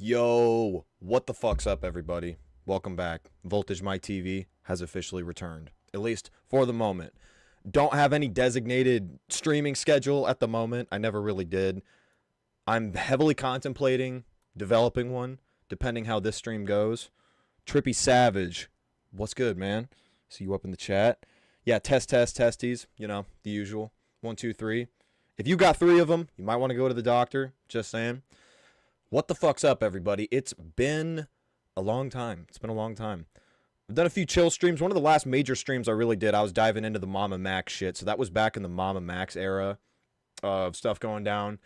Yo, what the fuck's up, everybody? Welcome back. VoltageMikeTV has officially returned, at least for the moment. Don't have any designated streaming schedule at the moment. I never really did. I'm heavily contemplating developing one, depending how this stream goes. Trippy Savage, what's good, man? See you up in the chat. Yeah, testes, you know, the usual. 1, 2, 3. If you got 3 of them, you might want to go to the doctor. Just saying. What the fuck's up, everybody? It's been a long time. It's been a long time. I've done a few chill streams. One of the last major streams I really did, I was diving into the Mama Max shit. So that was back in the Mama Max era of stuff going down.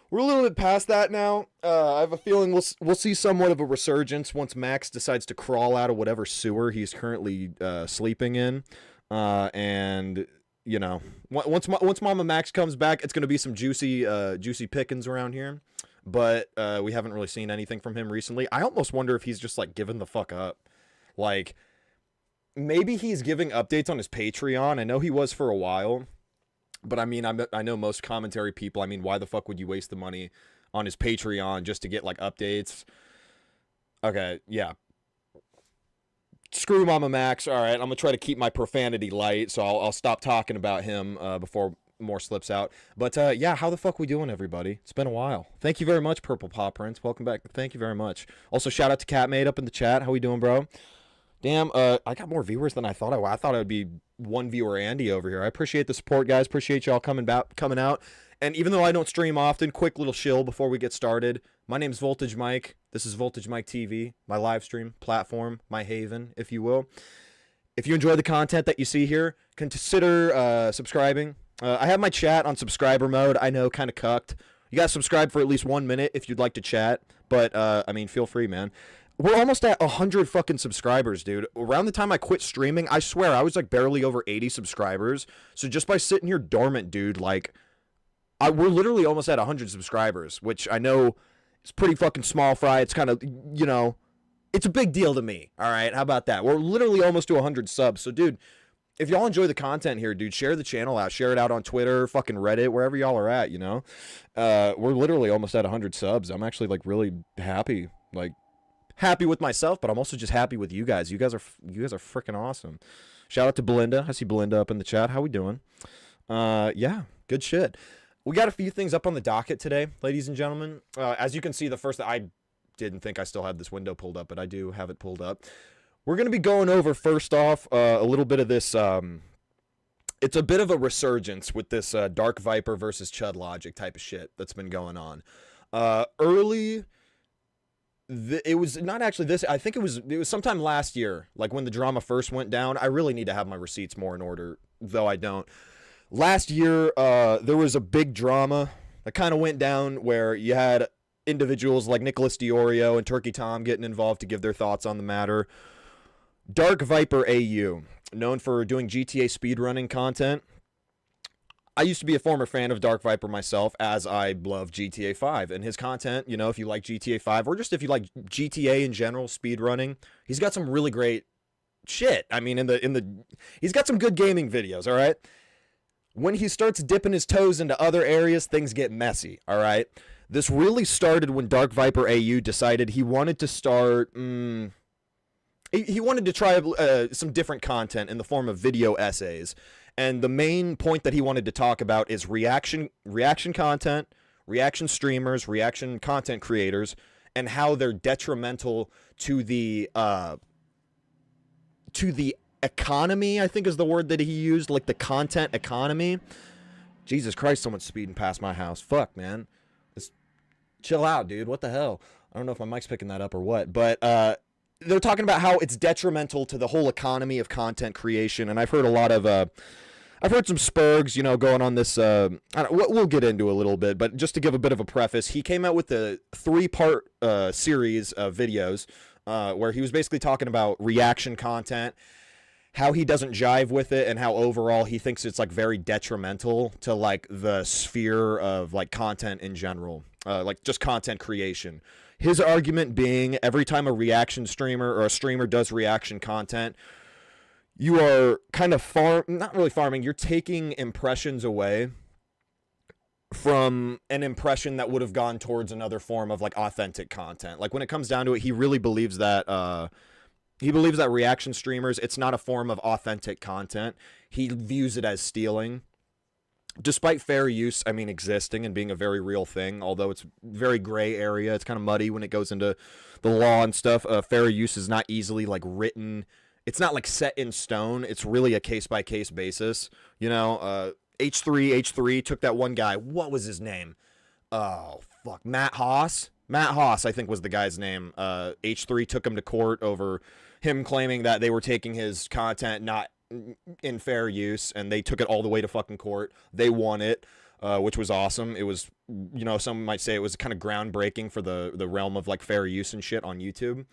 We're a little bit past that now. I have a feeling we'll see somewhat of a resurgence once Max decides to crawl out of whatever sewer he's currently sleeping in. And you know, once Mama Max comes back, it's going to be some juicy pickings around here. But we haven't really seen anything from him recently. I almost wonder if he's just like giving the fuck up. Like, maybe he's giving updates on his Patreon. I know he was for a while. But I mean, I know most commentary people, I mean, why the fuck would you waste the money on his Patreon just to get like updates? Okay, yeah. Screw Mama Max. All right, I'm going to try to keep my profanity light, so I'll stop talking about him before more slips out. But yeah, how the fuck we doing, everybody? It's been a while. Thank you very much, Purple Paw Prince. Welcome back. Thank you very much. Also, shout out to Catmate up in the chat. How we doing, bro? Damn, I got more viewers than I thought I would. I thought it would be one viewer Andy over here. I appreciate the support, guys. Appreciate y'all coming out. And even though I don't stream often, quick little shill before we get started. My name's Voltage Mike. This is Voltage Mike TV, my live stream platform, my haven, if you will. If you enjoy the content that you see here, consider subscribing. I have my chat on subscriber mode. I know, kind of cucked. You guys subscribe for at least 1 minute if you'd like to chat. But, I mean, feel free, man. We're almost at 100 fucking subscribers, dude. Around the time I quit streaming, I swear, I was like barely over 80 subscribers. So just by sitting here dormant, dude, like, we're literally almost at 100 subscribers, which I know is pretty fucking small fry. It's kind of, you know, it's a big deal to me. All right, how about that? We're literally almost to 100 subs. So, dude, if y'all enjoy the content here, dude, share the channel out. Share it out on Twitter, fucking Reddit, wherever y'all are at, you know? We're literally almost at 100 subs. I'm actually, like, really happy. Like, happy with myself, but I'm also just happy with you guys. You guys are freaking awesome. Shout out to Belinda. I see Belinda up in the chat. How we doing? Yeah, good shit. We got a few things up on the docket today, ladies and gentlemen. As you can see, the first, I didn't think I still had this window pulled up, but I do have it pulled up. We're going to be going over, first off, a little bit of this, it's a bit of a resurgence with this Dark Viper versus Chud logic type of shit that's been going on. It was not actually this, I think it was sometime last year, like when the drama first went down. I really need to have my receipts more in order, though I don't. Last year, there was a big drama that kind of went down where you had individuals like Nicholas Diorio and Turkey Tom getting involved to give their thoughts on the matter. DarkViperAU, known for doing GTA speedrunning content. I used to be a former fan of Dark Viper myself, as I love GTA 5 and his content. You know, if you like GTA 5 or just if you like GTA in general, speedrunning, he's got some really great shit. I mean, he's got some good gaming videos, all right? When he starts dipping his toes into other areas, things get messy, all right? This really started when DarkViperAU decided he wanted to start, he wanted to try some different content in the form of video essays. And the main point that he wanted to talk about is reaction content, reaction streamers, reaction content creators, and how they're detrimental to the economy, I think is the word that he used, like the content economy. Jesus Christ, someone's speeding past my house. Fuck, man. Just chill out, dude. What the hell? I don't know if my mic's picking that up or what, but they're talking about how it's detrimental to the whole economy of content creation, and I've heard a lot of I've heard some spurgs, you know, going on this, we'll get into a little bit, but just to give a bit of a preface, he came out with a 3-part series of videos where he was basically talking about reaction content, how he doesn't jive with it, and how overall he thinks it's like very detrimental to like the sphere of like content in general, like just content creation. His argument being every time a reaction streamer or a streamer does reaction content, you are kind of not really farming, you're taking impressions away from an impression that would have gone towards another form of like authentic content. Like when it comes down to it, he really believes that reaction streamers, it's not a form of authentic content. He views it as stealing. Despite fair use, I mean, existing and being a very real thing, although it's very gray area, it's kind of muddy when it goes into the law and stuff. Fair use is not easily like written. It's not like set in stone. It's really a case by case basis. You know, H3 took that one guy. What was his name? Oh, fuck. Matt Haas, I think was the guy's name. H3 took him to court over him claiming that they were taking his content not in fair use, and they took it all the way to fucking court. They won it, which was awesome. It was, you know, some might say it was kind of groundbreaking for the realm of like fair use and shit on YouTube.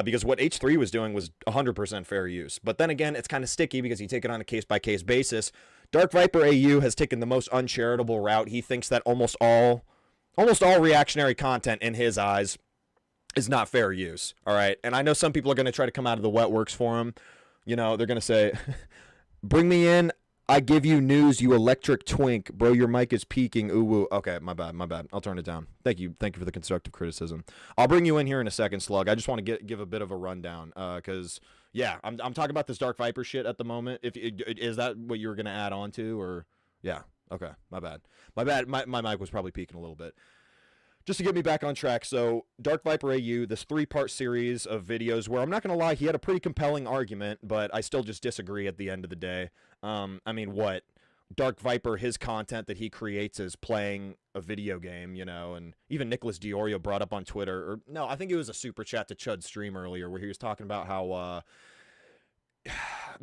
Because what H3 was doing was 100% fair use. But then again, it's kind of sticky because you take it on a case-by-case basis. DarkViperAU has taken the most uncharitable route. He thinks that almost all reactionary content in his eyes is not fair use, all right? And I know some people are going to try to come out of the wet works for him. You know, they're going to say, bring me in. I give you news, you electric twink. Bro, your mic is peaking. Ooh, woo. Okay, my bad. I'll turn it down. Thank you for the constructive criticism. I'll bring you in here in a second, Slug. I just want to give a bit of a rundown, because, yeah, I'm talking about this Dark Viper shit at the moment. Is that what you were going to add on to, or, yeah, okay, my bad. My mic was probably peaking a little bit. Just to get me back on track, so DarkViperAU, this 3-part series of videos where I'm not going to lie, he had a pretty compelling argument, but I still just disagree at the end of the day. I mean, what? Dark Viper, his content that he creates is playing a video game, you know, and even Nicholas Diorio brought up on Twitter, or no, I think it was a super chat to Chud's stream earlier where he was talking about how,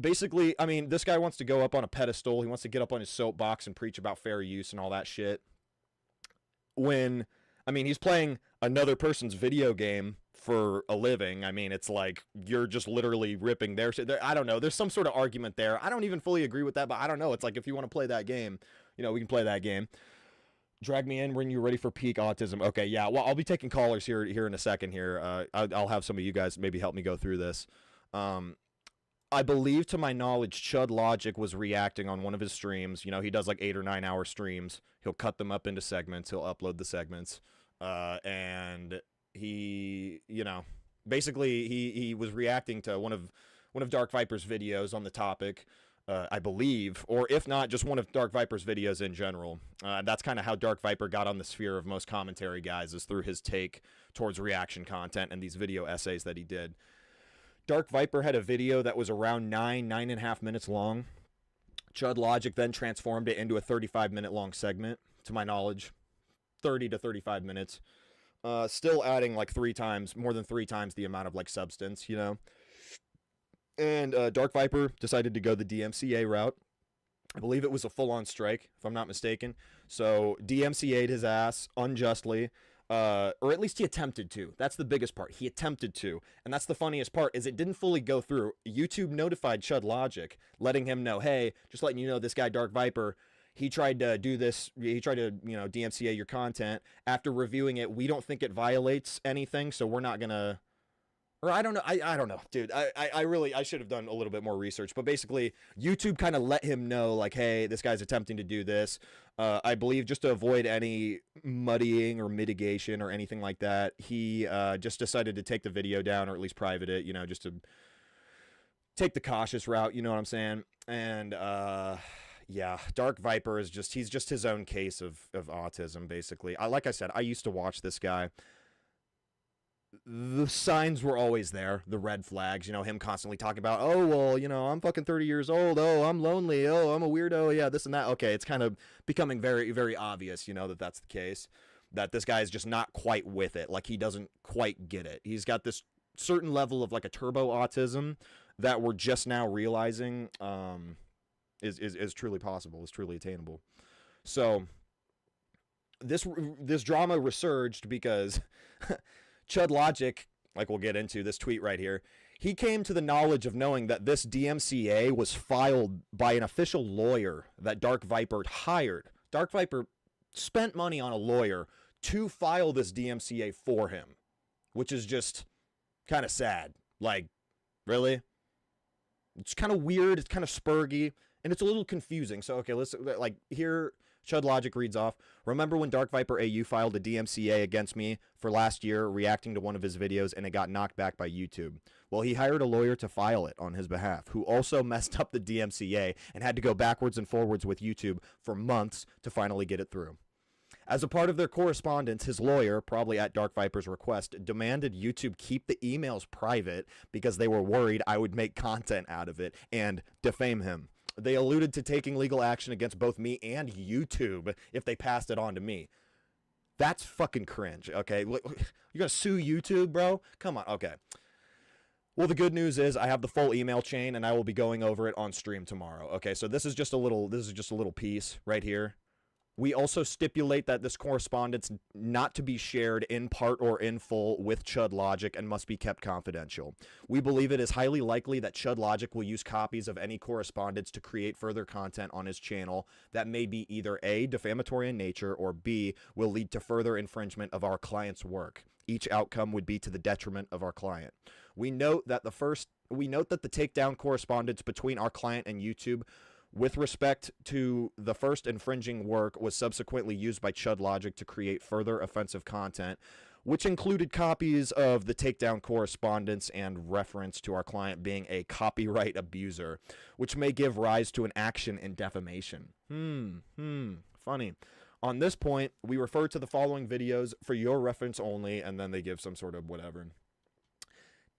basically, I mean, this guy wants to go up on a pedestal, he wants to get up on his soapbox and preach about fair use and all that shit. When... I mean, he's playing another person's video game for a living. I mean, it's like you're just literally ripping their shit. I don't know. There's some sort of argument there. I don't even fully agree with that, but I don't know. It's like if you want to play that game, you know, we can play that game. Drag me in when you're ready for peak autism. Okay, yeah. Well, I'll be taking callers here in a second here. I'll have some of you guys maybe help me go through this. I believe, to my knowledge, Chud Logic was reacting on one of his streams. You know, he does like 8 or 9 hour streams. He'll cut them up into segments. He'll upload the segments. And he, you know, basically he was reacting to one of Dark Viper's videos on the topic, I believe, or if not, just one of Dark Viper's videos in general. That's kind of how Dark Viper got on the sphere of most commentary guys, is through his take towards reaction content and these video essays that he did. Dark Viper had a video that was around 9.5 minutes long. Chud Logic then transformed it into a 35-minute long segment, to my knowledge. 30 to 35 minutes. Still adding like more than 3 times the amount of like substance, you know. And Dark Viper decided to go the DMCA route. I believe it was a full-on strike, if I'm not mistaken. So DMCA'd his ass unjustly. Or at least he attempted to. That's the biggest part. He attempted to. And that's the funniest part, is it didn't fully go through. YouTube notified Chud Logic, letting him know, hey, just letting you know, this guy Dark Viper, he tried to do this. He tried to, you know, DMCA your content. After reviewing it, we don't think it violates anything, so we're not gonna... Or I don't know. I don't know, dude. I should have done a little bit more research. But basically, YouTube kind of let him know, like, hey, this guy's attempting to do this. I believe just to avoid any muddying or mitigation or anything like that, he just decided to take the video down, or at least private it, you know, just to take the cautious route, you know what I'm saying? And, yeah, Dark Viper is he's just his own case of autism, basically. Like I said, I used to watch this guy. The signs were always there, the red flags, you know, him constantly talking about, oh, well, you know, I'm fucking 30 years old, oh, I'm lonely, oh, I'm a weirdo, yeah, this and that. Okay, it's kind of becoming very, very obvious, you know, that that's the case, that this guy is just not quite with it, like he doesn't quite get it. He's got this certain level of like a turbo autism that we're just now realizing is truly possible, is truly attainable. So this drama resurged because Chud Logic, like we'll get into this tweet right here, he came to the knowledge of knowing that this DMCA was filed by an official lawyer that Dark Viper hired. Dark Viper spent money on a lawyer to file this DMCA for him, which is just kind of sad. Like, really? It's kind of weird, it's kind of spurgy, and it's a little confusing. So, okay, let's, like, here, Chud Logic reads off, remember when DarkViperAU filed a DMCA against me for last year reacting to one of his videos and it got knocked back by YouTube? Well, he hired a lawyer to file it on his behalf, who also messed up the DMCA and had to go backwards and forwards with YouTube for months to finally get it through. As a part of their correspondence, his lawyer, probably at Dark Viper's request, demanded YouTube keep the emails private because they were worried I would make content out of it and defame him. They alluded to taking legal action against both me and YouTube if they passed it on to me. That's fucking cringe, okay? You're gonna sue YouTube, bro? Come on, okay. Well, the good news is I have the full email chain and I will be going over it on stream tomorrow. Okay, so this is just a little piece right here. We also stipulate that this correspondence not to be shared in part or in full with Chud Logic and must be kept confidential. We believe it is highly likely that Chud Logic will use copies of any correspondence to create further content on his channel that may be either A, defamatory in nature, or B, will lead to further infringement of our client's work. Each outcome would be to the detriment of our client. We note that the takedown correspondence between our client and YouTube with respect to the first infringing work was subsequently used by Chud Logic to create further offensive content, which included copies of the takedown correspondence and reference to our client being a copyright abuser, which may give rise to an action in defamation. Funny. On this point, we refer to the following videos for your reference only, and then they give some sort of whatever.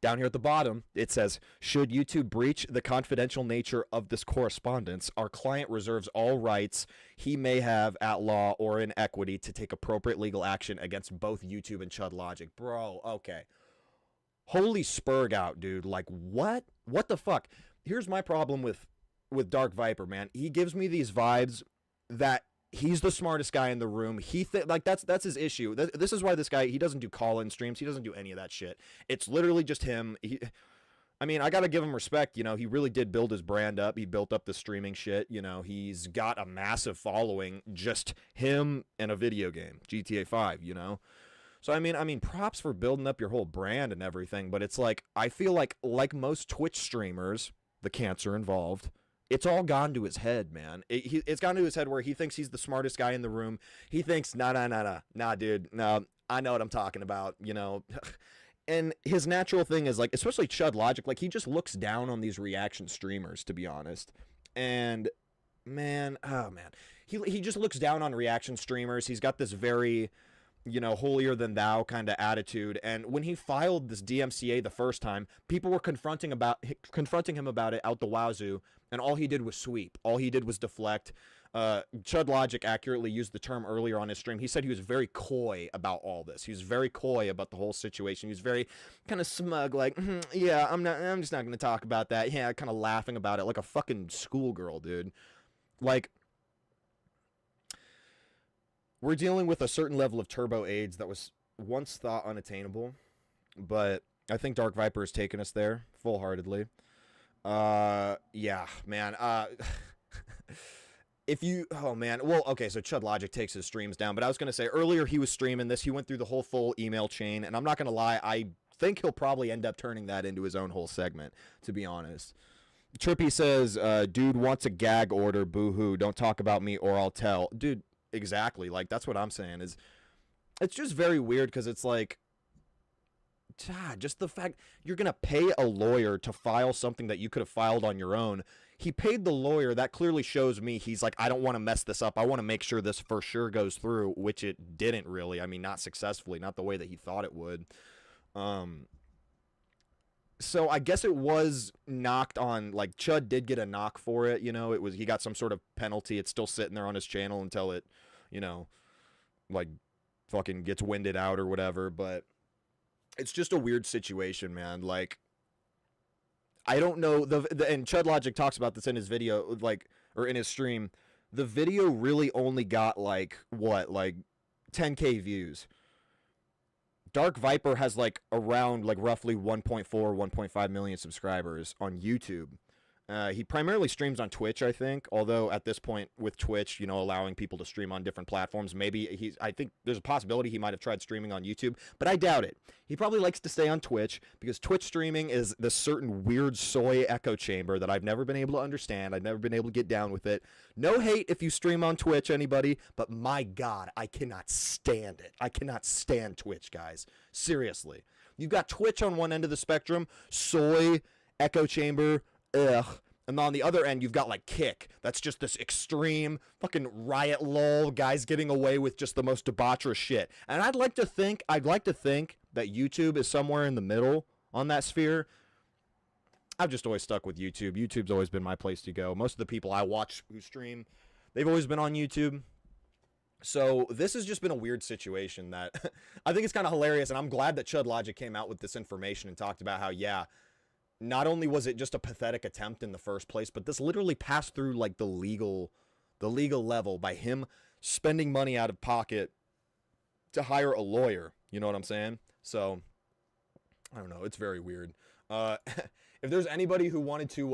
Down here at the bottom, it says, should YouTube breach the confidential nature of this correspondence, our client reserves all rights he may have at law or in equity to take appropriate legal action against both YouTube and Chud Logic. Bro, okay. Holy spurg out, dude. Like, what? What the fuck? Here's my problem with Dark Viper, man. He gives me these vibes that he's the smartest guy in the room. Like that's his issue. This is why this guy, he doesn't do call-in streams. He doesn't do any of that shit. It's literally just him. I mean, I got to give him respect. You know, he really did build his brand up. He built up the streaming shit. You know, he's got a massive following, just him and a video game, GTA 5, you know? So, I mean, props for building up your whole brand and everything, but it's like, I feel like most Twitch streamers, the cancer involved, it's all gone to his head, man. It's gone to his head where he thinks he's the smartest guy in the room. He thinks, nah, dude, no, I know what I'm talking about, you know. And his natural thing is, like, especially Chud Logic, like, he just looks down on these reaction streamers, to be honest. And, man, oh, man. He just looks down on reaction streamers. He's got this very, you know, holier than thou kind of attitude. And when he filed this DMCA the first time, people were confronting him about it out the wazoo, and all he did was sweep. All he did was deflect. Chud Logic accurately used the term earlier on his stream. He said he was very coy about all this. He was very coy about the whole situation. He was very kind of smug, like, yeah, I'm just not going to talk about that. Yeah, kind of laughing about it like a fucking schoolgirl, dude. Like, we're dealing with a certain level of turbo AIDS that was once thought unattainable, but I think Dark Viper has taken us there full-heartedly. Yeah, man. Oh man, well, okay, so Chud Logic takes his streams down, but I was going to say, earlier he was streaming this, he went through the whole full email chain, and I'm not going to lie, I think he'll probably end up turning that into his own whole segment, to be honest. Trippy says, dude wants a gag order, boo-hoo, don't talk about me or I'll tell. Dude, exactly, like, that's what I'm saying, is, it's just very weird, because it's like, just the fact you're going to pay a lawyer to file something that you could have filed on your own. He paid the lawyer. That clearly shows me he's like, I don't want to mess this up. I want to make sure this for sure goes through, which it didn't really. I mean, not successfully, not the way that he thought it would. So I guess it was knocked on, like, Chud did get a knock for it, you know. He got some sort of penalty. It's still sitting there on his channel until it, you know, like, fucking gets winded out or whatever, but it's just a weird situation, man. Like, I don't know, and Chud Logic talks about this in his video, like, or in his stream. The video really only got, like, what, like, 10K views. Dark Viper has, like, around, like, roughly 1.4, 1.5 million subscribers on YouTube. He primarily streams on Twitch, I think. Although at this point with Twitch, you know, allowing people to stream on different platforms, maybe I think there's a possibility he might have tried streaming on YouTube, but I doubt it. He probably likes to stay on Twitch because Twitch streaming is this certain weird soy echo chamber that I've never been able to understand. I've never been able to get down with it. No hate if you stream on Twitch, anybody, but my God, I cannot stand it. I cannot stand Twitch, guys. Seriously. You've got Twitch on one end of the spectrum, soy, echo chamber, ugh. And on the other end, you've got like Kick. That's just this extreme fucking riot lol, guys getting away with just the most debaucherous shit. And I'd like to think that YouTube is somewhere in the middle on that sphere. I've just always stuck with YouTube. YouTube's always been my place to go. Most of the people I watch who stream, they've always been on YouTube. So this has just been a weird situation that I think it's kind of hilarious, and I'm glad that Chud Logic came out with this information and talked about how, yeah, not only was it just a pathetic attempt in the first place, but this literally passed through like the legal level by him spending money out of pocket to hire a lawyer. You know what I'm saying? So I don't know. It's very weird. If there's anybody who wanted to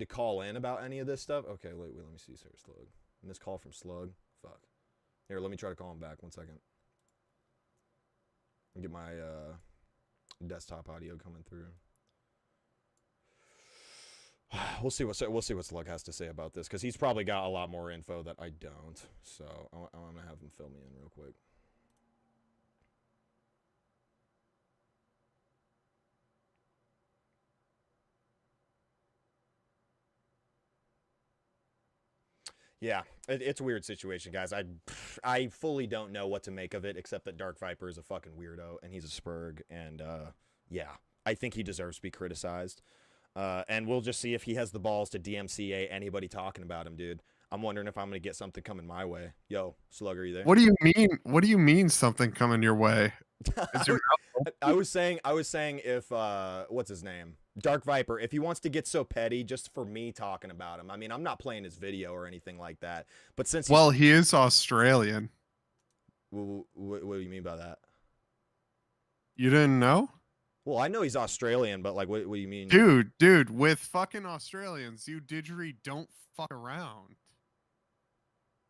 call in about any of this stuff, okay, wait, let me see. Sorry, Slug. Missed call from Slug. Fuck. Here, let me try to call him back. 1 second. Get my desktop audio coming through. We'll see what Slug has to say about this, because he's probably got a lot more info that I don't. So I'm gonna have him fill me in real quick. Yeah, it's a weird situation, guys. I fully don't know what to make of it, except that Dark Viper is a fucking weirdo, and he's a spurg, and yeah, I think he deserves to be criticized. And we'll just see if he has the balls to DMCA anybody talking about him, dude. I'm wondering if I'm gonna get something coming my way. Yo, Slug, are you there? What do you mean? What do you mean something coming your way? I was saying if what's his name? Dark Viper, if he wants to get so petty just for me talking about him. I mean, I'm not playing his video or anything like that. But since he is Australian. What do you mean by that? You didn't know? Well, I know he's Australian, but like, what do you mean? Dude, with fucking Australians, you digitally don't fuck around.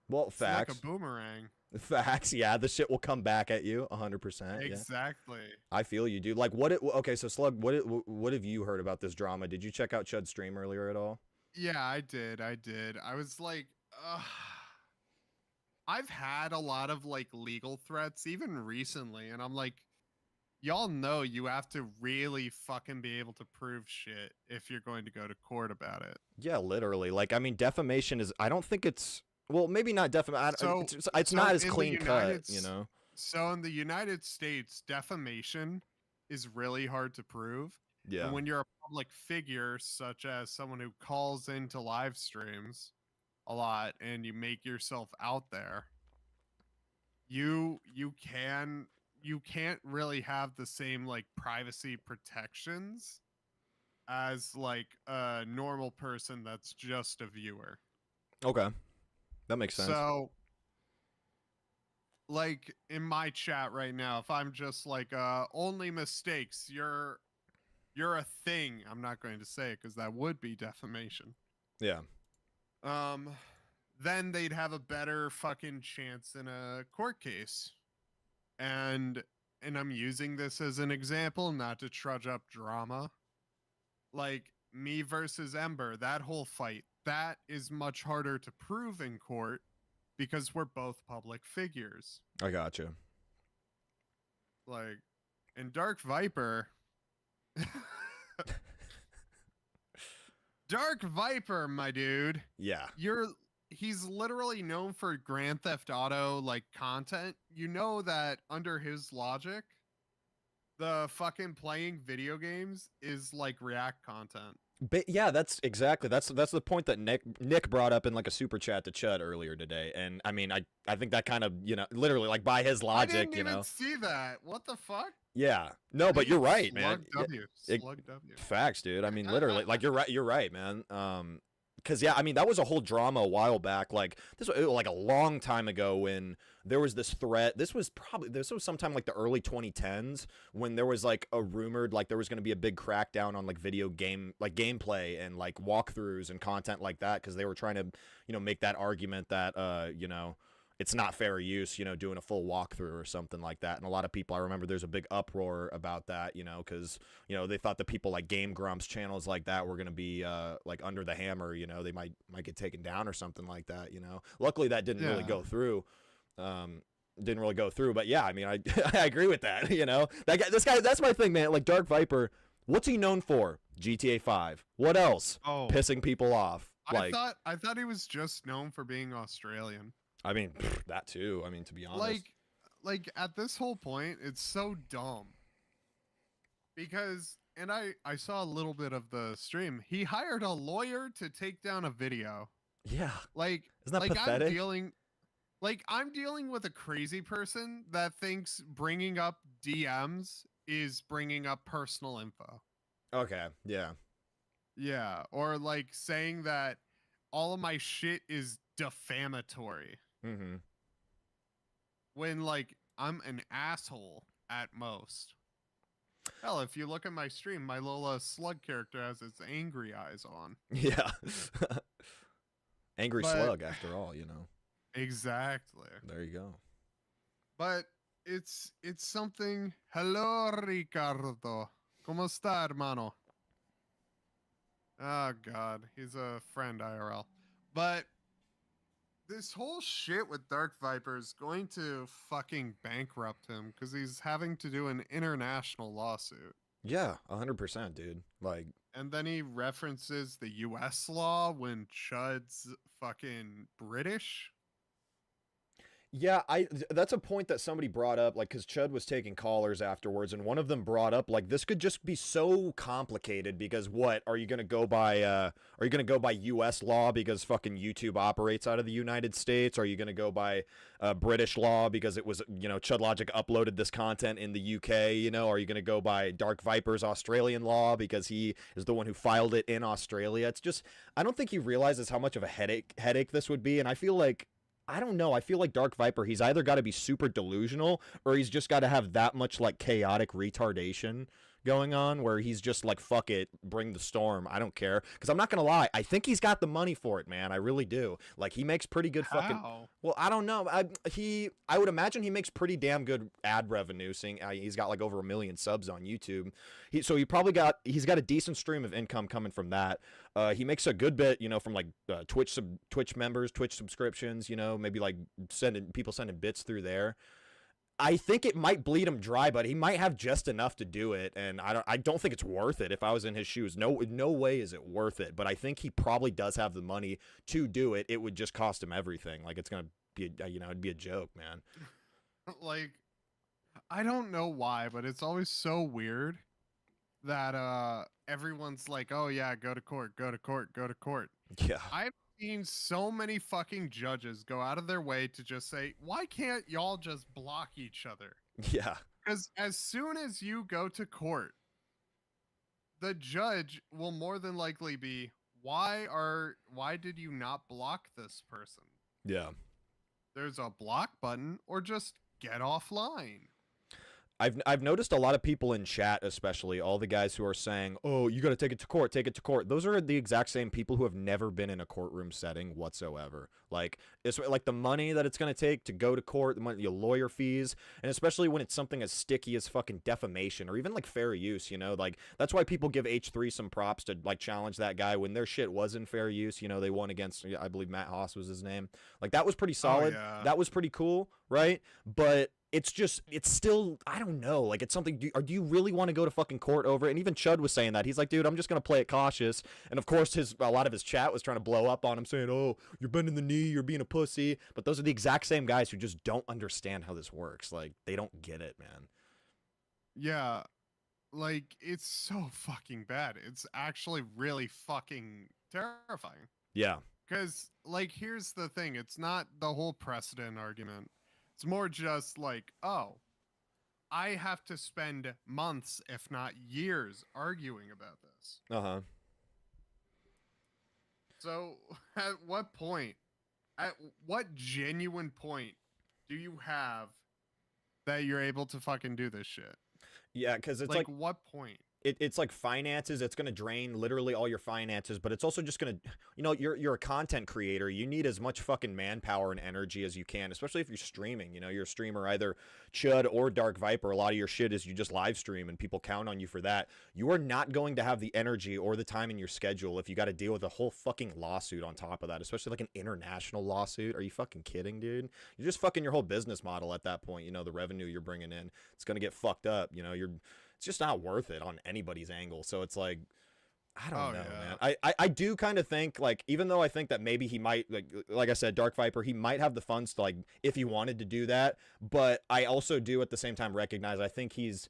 Well, facts. It's like a boomerang. Facts, yeah, the shit will come back at you 100%. Exactly. Yeah. I feel you, dude. Like, okay, so Slug, what have you heard about this drama? Did you check out Chud's stream earlier at all? Yeah, I did. I was like, I've had a lot of like legal threats even recently, and I'm like, y'all know you have to really fucking be able to prove shit if you're going to go to court about it. Yeah, literally. Like, I mean, defamation is, I don't think it's, well, maybe not defamation. It's not as clean cut, you know? So in the United States, defamation is really hard to prove. Yeah. And when you're a public figure, such as someone who calls into live streams a lot and you make yourself out there, you can't really have the same like privacy protections as like a normal person that's just a viewer. Okay. That makes sense. So, like, in my chat right now, if I'm just like, only mistakes, you're a thing. I'm not going to say it because that would be defamation. Yeah. Then they'd have a better fucking chance in a court case. And I'm using this as an example, not to trudge up drama. Like, me versus Ember, that whole fight, that is much harder to prove in court because we're both public figures. I gotcha. Like, in Dark Viper, Dark Viper, my dude. Yeah. He's literally known for Grand Theft Auto like content. You know that under his logic, the fucking playing video games is like React content. But yeah, that's the point that Nick brought up in like a super chat to Chud earlier today, and I mean, I think that kind of, you know, literally like by his logic, I didn't you know. even see that. What the fuck? Yeah, no, but you're right, man. Slug W. Facts, dude. I mean, literally, like you're right, man. Because yeah, I mean that was a whole drama a while back. Like this was like a long time ago when there was this threat. This was sometime like the early 2010s when there was like a rumored like there was going to be a big crackdown on like video game like gameplay and like walkthroughs and content like that because they were trying to make that argument that it's not fair use, doing a full walkthrough or something like that. And a lot of people, I remember there's a big uproar about that, because, they thought that people like Game Grumps, channels like that were going to be like under the hammer, they might get taken down or something like that, Luckily that didn't really go through. Didn't really go through, but yeah, I mean, I I agree with that, this guy, that's my thing, man. Like Dark Viper, what's he known for? GTA 5. What else? Oh, pissing people off. I thought he was just known for being Australian. I mean, that too. I mean, to be honest. Like at this whole point, it's so dumb. Because, and I saw a little bit of the stream. He hired a lawyer to take down a video. Yeah. Like, isn't that pathetic? I'm dealing with a crazy person that thinks bringing up DMs is bringing up personal info. Okay. Yeah. Yeah. Or like saying that all of my shit is defamatory. Mm-hmm. When like I'm an asshole at most. Hell, if you look at my stream, my Lola slug character has its angry eyes on. Yeah. Angry slug, after all, Exactly. There you go. But it's something. Hello, Ricardo. ¿Cómo está, hermano? Oh God, he's a friend IRL. But this whole shit with Dark Viper is going to fucking bankrupt him because he's having to do an international lawsuit. Yeah, 100%, dude. Like, and then he references the U.S. law when Chud's fucking British. Yeah, that's a point that somebody brought up, like, because Chud was taking callers afterwards, and one of them brought up, like, this could just be so complicated because what are you gonna go by? U.S. law because fucking YouTube operates out of the United States? Are you gonna go by British law because it was Chud Logic uploaded this content in the UK? Are you gonna go by Dark Viper's Australian law because he is the one who filed it in Australia? It's just I don't think he realizes how much of a headache this would be, and I feel like. I don't know. I feel like Dark Viper, he's either got to be super delusional or he's just got to have that much like chaotic retardation going on where he's just like, fuck it, bring the storm. I don't care. Because I'm not going to lie. I think he's got the money for it, man. I really do. Like he makes pretty good fucking. Well, I don't know. I would imagine he makes pretty damn good ad revenue seeing he's got like over 1 million subs on YouTube. He's got a decent stream of income coming from that. He makes a good bit, from like Twitch members, Twitch subscriptions, maybe like sending bits through there. I think it might bleed him dry, but he might have just enough to do it, and I don't think it's worth it if I was in his shoes. No way is it worth it, but I think he probably does have the money to do it. It would just cost him everything. Like it's gonna be, it'd be a joke, man. Like, I don't know why, but it's always so weird that everyone's like, oh yeah, go to court, go to court, go to court. Yeah. I've seen so many fucking judges go out of their way to just say, why can't y'all just block each other? Yeah. Because as soon as you go to court, the judge will more than likely be, why did you not block this person? Yeah. There's a block button or just get offline. I've noticed a lot of people in chat, especially all the guys who are saying, "Oh, you got to take it to court, take it to court." Those are the exact same people who have never been in a courtroom setting whatsoever. Like it's like the money that it's going to take to go to court, the money, lawyer fees, and especially when it's something as sticky as fucking defamation or even like fair use. Like that's why people give H3 some props to like challenge that guy when their shit was in fair use. They won against, I believe Matt Haas was his name. Like that was pretty solid. Oh, yeah. That was pretty cool, right? But it's still, I don't know. Like, it's something, do you really want to go to fucking court over it? And even Chud was saying that. He's like, dude, I'm just going to play it cautious. And of course, a lot of his chat was trying to blow up on him saying, oh, you're bending the knee, you're being a pussy. But those are the exact same guys who just don't understand how this works. Like, they don't get it, man. Yeah. Like, it's so fucking bad. It's actually really fucking terrifying. Yeah. Because, like, here's the thing. It's not the whole precedent argument. It's more just like, oh, I have to spend months, if not years, arguing about this. Uh-huh. So, at what point, at what genuine point do you have that you're able to fucking do this shit? Yeah, because it's Like, what point? it's like finances. It's going to drain literally all your finances, but it's also just going to, you're a content creator. You need as much fucking manpower and energy as you can, especially if you're streaming. You're a streamer, either Chud or Dark Viper. A lot of your shit is you just live stream and people count on you for that. You are not going to have the energy or the time in your schedule if you got to deal with a whole fucking lawsuit on top of that, especially like an international lawsuit. Are you fucking kidding, dude? You're just fucking your whole business model at that point. The revenue you're bringing in, it's going to get fucked up. It's just not worth it on anybody's angle. So it's like, I don't know, man. I do kind of think, like, even though I think that maybe he might, like I said, Dark Viper, he might have the funds to, like, if he wanted to do that. But I also do at the same time recognize I think he's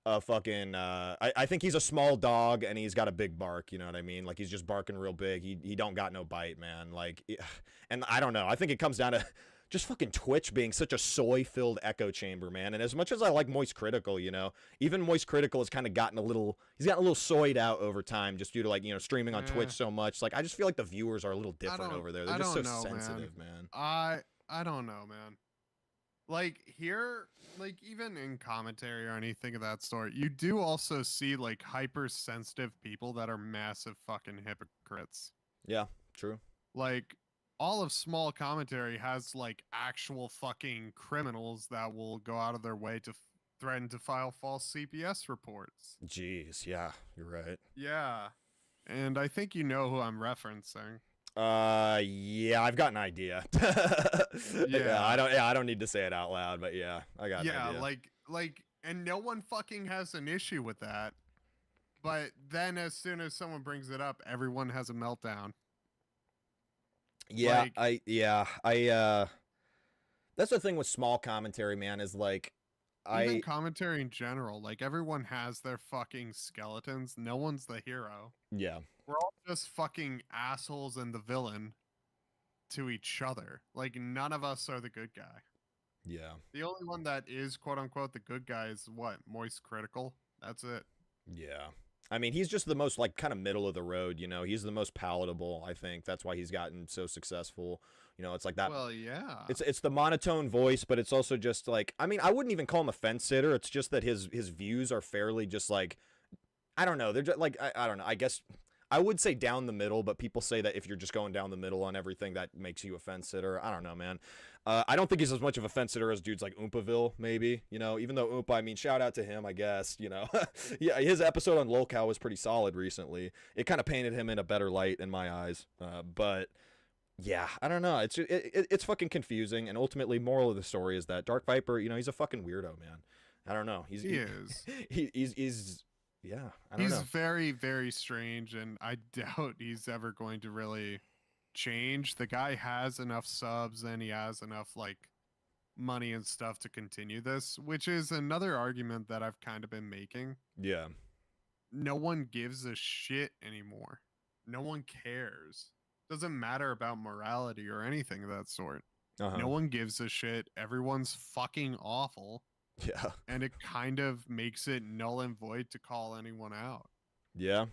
a fucking, I think he's a small dog and he's got a big bark. You know what I mean? Like, he's just barking real big. He don't got no bite, man. Like, and I don't know. I think it comes down to just fucking Twitch being such a soy-filled echo chamber, man. And as much as I like Moist Critical, even Moist Critical has kind of gotten he's gotten a little soyed out over time just due to, like, streaming on Twitch so much. Like, I just feel like the viewers are a little different over there. They're just so sensitive, man. I don't know, man. Like, here, like, even in commentary or anything of that sort, you do also see, like, hypersensitive people that are massive fucking hypocrites. Yeah, true. Like, all of small commentary has, like, actual fucking criminals that will go out of their way to threaten to file false CPS reports. Jeez, yeah, you're right. Yeah. And I think you know who I'm referencing. Yeah, I've got an idea. Yeah, I don't need to say it out loud, but yeah, I got an idea. like, and no one fucking has an issue with that. But then as soon as someone brings it up, everyone has a meltdown. Yeah, that's the thing with small commentary, man, is like, even commentary in general, like, everyone has their fucking skeletons. No one's the hero. Yeah. We're all just fucking assholes and the villain to each other. Like, none of us are the good guy. Yeah. The only one that is, quote unquote, the good guy is what? Moist Critical? That's it. Yeah. I mean, he's just the most, like, kind of middle of the road, He's the most palatable, I think. That's why he's gotten so successful. It's like that. Well, yeah. It's the monotone voice, but it's also just, like, I mean, I wouldn't even call him a fence sitter. It's just that his views are fairly just, like, I don't know. They're just, like, I don't know. I guess I would say down the middle, but people say that if you're just going down the middle on everything, that makes you a fence sitter. I don't know, man. I don't think he's as much of a fence sitter as dudes like Oompaville, maybe, even though Oompa, I mean, shout out to him, I guess, Yeah, his episode on Lolcow was pretty solid recently. It kind of painted him in a better light in my eyes. But yeah, I don't know. It's fucking confusing. And ultimately, moral of the story is that Dark Viper, he's a fucking weirdo, man. I don't know. He is. He's yeah, I don't know. He's very, very strange, and I doubt he's ever going to really change. The guy has enough subs and he has enough, like, money and stuff to continue this, which is another argument that I've kind of been making. Yeah. No one gives a shit anymore. No one cares. Doesn't matter about morality or anything of that sort. No one gives a shit. Everyone's fucking awful. Yeah. And it kind of makes it null and void to call anyone out. Yeah.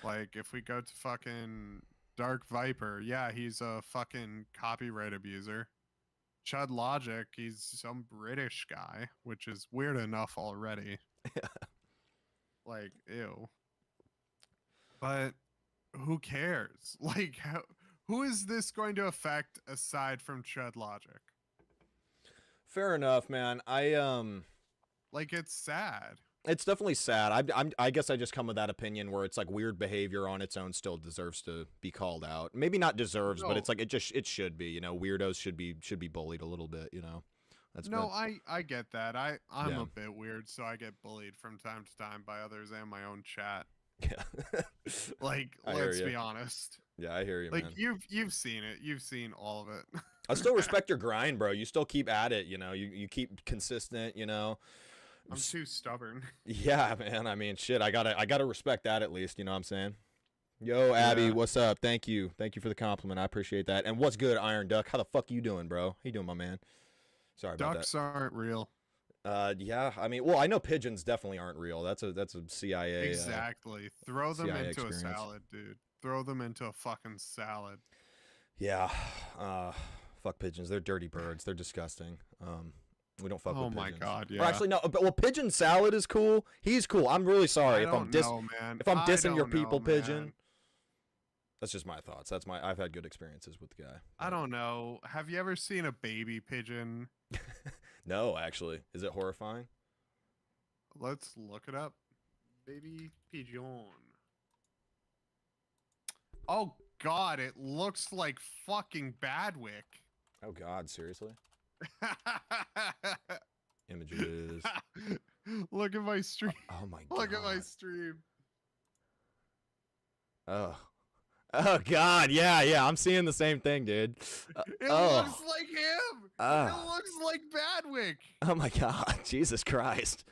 Like, if we go to fucking Dark Viper, yeah, he's a fucking copyright abuser. Chud Logic, he's some British guy, which is weird enough already. Like, ew. But who cares? Like, who is this going to affect aside from Chud Logic? Fair enough, man. Like, it's sad. It's definitely sad. I guess I just come with that opinion where it's like weird behavior on its own still deserves to be called out. Maybe not deserves, but it's like it should be. Weirdos should be bullied a little bit. That's I get that. I'm a bit weird, so I get bullied from time to time by others and my own chat. Yeah. Like, let's be honest. Yeah, I hear you, like, man. You've seen it. You've seen all of it. I still respect your grind, bro. You still keep at it, you keep consistent, I'm too stubborn. Yeah, man. I mean, shit, I gotta respect that at least, you know what I'm saying? Yo, Abby, what's up? Thank you for the compliment. I appreciate that. And what's good, Iron Duck? How the fuck you doing, bro? How you doing, my man? Sorry about that. Ducks aren't real. Yeah, I mean, well, I know pigeons definitely aren't real. That's a CIA. Exactly. Throw them CIA into experience. a salad, dude. Throw them into a fucking salad. Yeah. Fuck pigeons. They're dirty birds. They're disgusting. We don't fuck with pigeons. Oh my god, yeah. Or actually, no. But well, pigeon salad is cool. He's cool. I'm really sorry I don't know, man. if I'm dissing your I don't people know, pigeon. man. That's just my thoughts. I've had good experiences with the guy. I don't know. Have you ever seen a baby pigeon? No, actually. Is it horrifying? Let's look it up. Baby pigeon. Oh god, it looks like fucking Badwick. Oh god, seriously? Images. Look at my stream. Oh my god. Look at my stream. Oh. Oh god, yeah, I'm seeing the same thing, dude. It looks like him. It Oh. looks like Badwick. Oh my god, Jesus Christ.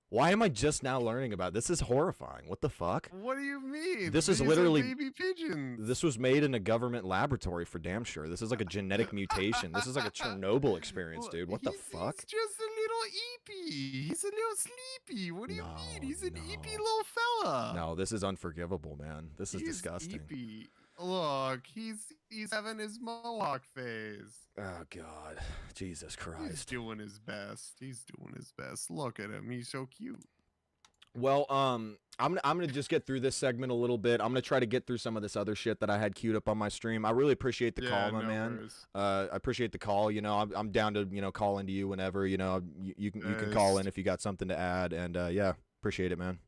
Why am I just now learning about this? Is horrifying. What the fuck? What do you mean? This is These are literally- baby pigeons. This was made in a government laboratory for damn sure. This is like a genetic mutation. This is like a Chernobyl experience, dude. What the fuck? He's just a little eepy. He's a little sleepy. What do you No, mean? He's an eepy no. little fella. No, this is unforgivable, man. This is He's disgusting. Eepy. Look, he's having his mohawk phase. Oh god. Jesus He's Christ. doing his best. He's doing his best. Look at him. He's so cute. Well, I'm gonna just get through this segment a little bit. I'm gonna try to get through some of this other shit that I had queued up on my stream. I really appreciate the call, my man. worries. I appreciate the call. You know, I'm down to call into you whenever. You know, you can call in if you got something to add. And yeah, appreciate it, man.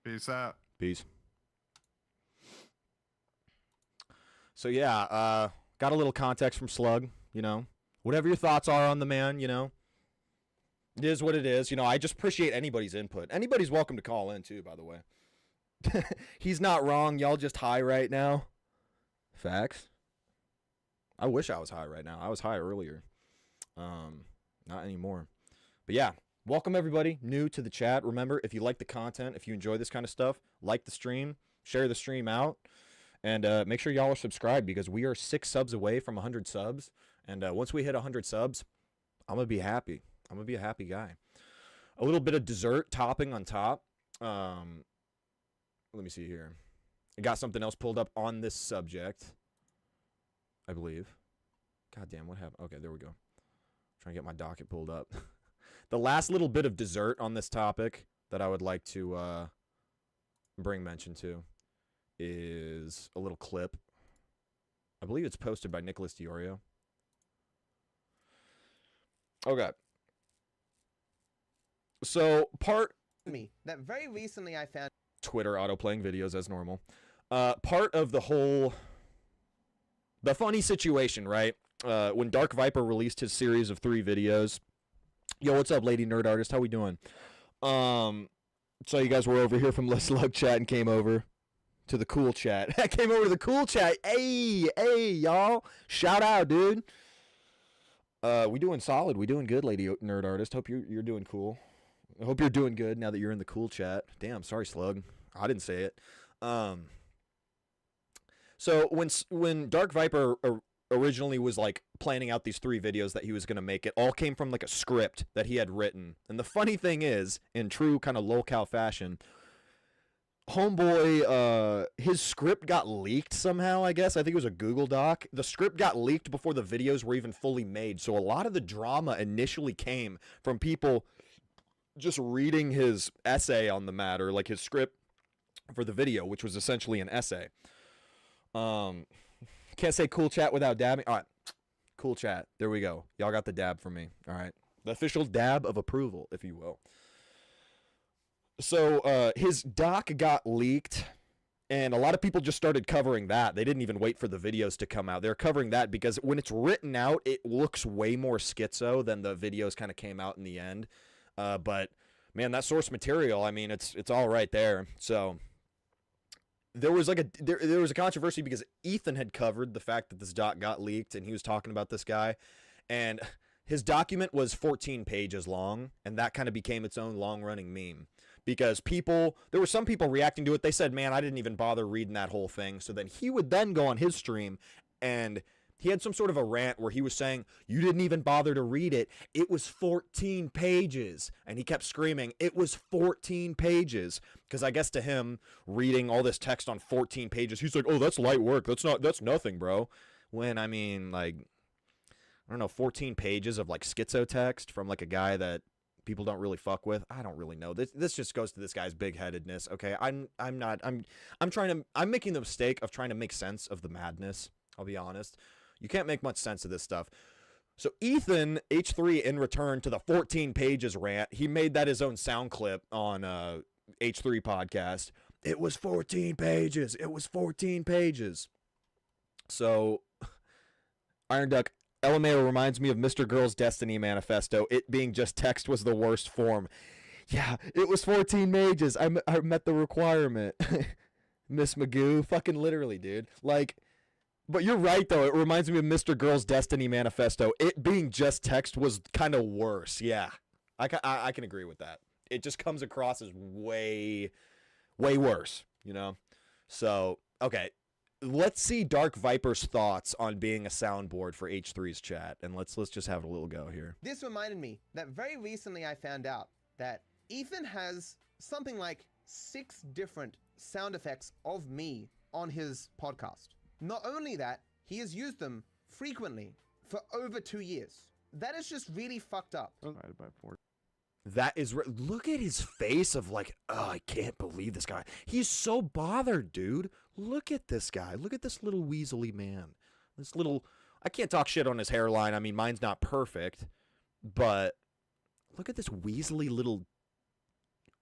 Peace out. Peace. So yeah, got a little context from Slug. You know, whatever your thoughts are on the man. You know. It is what it is. You know, I just appreciate anybody's input. Anybody's welcome to call in, too, by the way. He's not wrong. Y'all just high right now. Facts. I wish I was high right now. I was high earlier. Not anymore. But yeah, welcome everybody new to the chat. Remember, if you like the content, if you enjoy this kind of stuff, like the stream, share the stream out, and make sure y'all are subscribed because we are 6 subs away from 100 subs. And once we hit 100 subs, I'm going to be happy. I'm going to be a happy guy. A little bit of dessert topping on top. Let me see here. I got something else pulled up on this subject, I believe. God damn, what happened? Okay, there we go. Trying to get my docket pulled up. The last little bit of dessert on this topic that I would like to bring mention to is a little clip. I believe it's posted by Nicholas Diorio. Okay. So part me that very recently I found Twitter auto-playing videos as normal. Part of the funny situation, right? When Dark Viper released his series of 3 videos. Yo, what's up, lady nerd artist? How we doing? So you guys were over here from the Slug chat and came over to the cool chat. I came over to the cool chat. Hey, y'all. Shout out, dude. We doing solid. We doing good, lady nerd artist. Hope you're doing cool. I hope you're doing good now that you're in the cool chat. Damn, sorry, Slug. I didn't say it. So when Dark Viper originally was like planning out these 3 videos that he was going to make, it all came from like a script that he had written. And the funny thing is, in true kind of lolcow fashion, homeboy, his script got leaked somehow, I guess. I think it was a Google Doc. The script got leaked before the videos were even fully made. So a lot of the drama initially came from people just reading his essay on the matter, like his script for the video, which was essentially an essay. Can't say cool chat without dabbing. All right, cool chat. There we go. Y'all got the dab from me. All right, the official dab of approval, if you will. So his doc got leaked, and a lot of people just started covering that. They didn't even wait for the videos to come out. They're covering that because when it's written out, it looks way more schizo than the videos kind of came out in the end. But man, that source material, I mean, it's all right there. So there was like there was a controversy because Ethan had covered the fact that this doc got leaked, and he was talking about this guy, and his document was 14 pages long, and that kind of became its own long-running meme because there were some people reacting to it. They said, man, I didn't even bother reading that whole thing. So then he would then go on his stream and He had some sort of a rant where he was saying, you didn't even bother to read it. It was 14 pages. And he kept screaming, it was 14 pages. Because I guess to him, reading all this text on 14 pages, he's like, oh, that's light work. That's nothing, bro. When, I mean, like, I don't know, 14 pages of like schizo text from like a guy that people don't really fuck with. I don't really know. This just goes to this guy's big-headedness. Okay, I'm making the mistake of trying to make sense of the madness. I'll be honest. You can't make much sense of this stuff. So Ethan H3, in return to the 14 pages rant, he made that his own sound clip on H3 podcast. It was 14 pages. It was 14 pages. So Iron Duck, LMAO reminds me of Mr. Girl's Destiny Manifesto. It being just text was the worst form. Yeah, it was 14 pages. I met the requirement. Miss Magoo, fucking literally, dude. Like, but you're right, though. It reminds me of Mr. Girl's Destiny Manifesto. It being just text was kind of worse. Yeah, I can agree with that. It just comes across as way worse, you know? So, okay. Let's see Dark Viper's thoughts on being a soundboard for H3's chat, and let's just have a little go here. This reminded me that very recently I found out that Ethan has something like 6 different sound effects of me on his podcast. Not only that, he has used them frequently for over 2 years. That is just really fucked up. Divided by 4. That is, look at his face of like, oh, I can't believe this guy. He's so bothered, dude. Look at this guy. Look at this little weaselly man. This little, I can't talk shit on his hairline. I mean, mine's not perfect, but look at this weaselly little,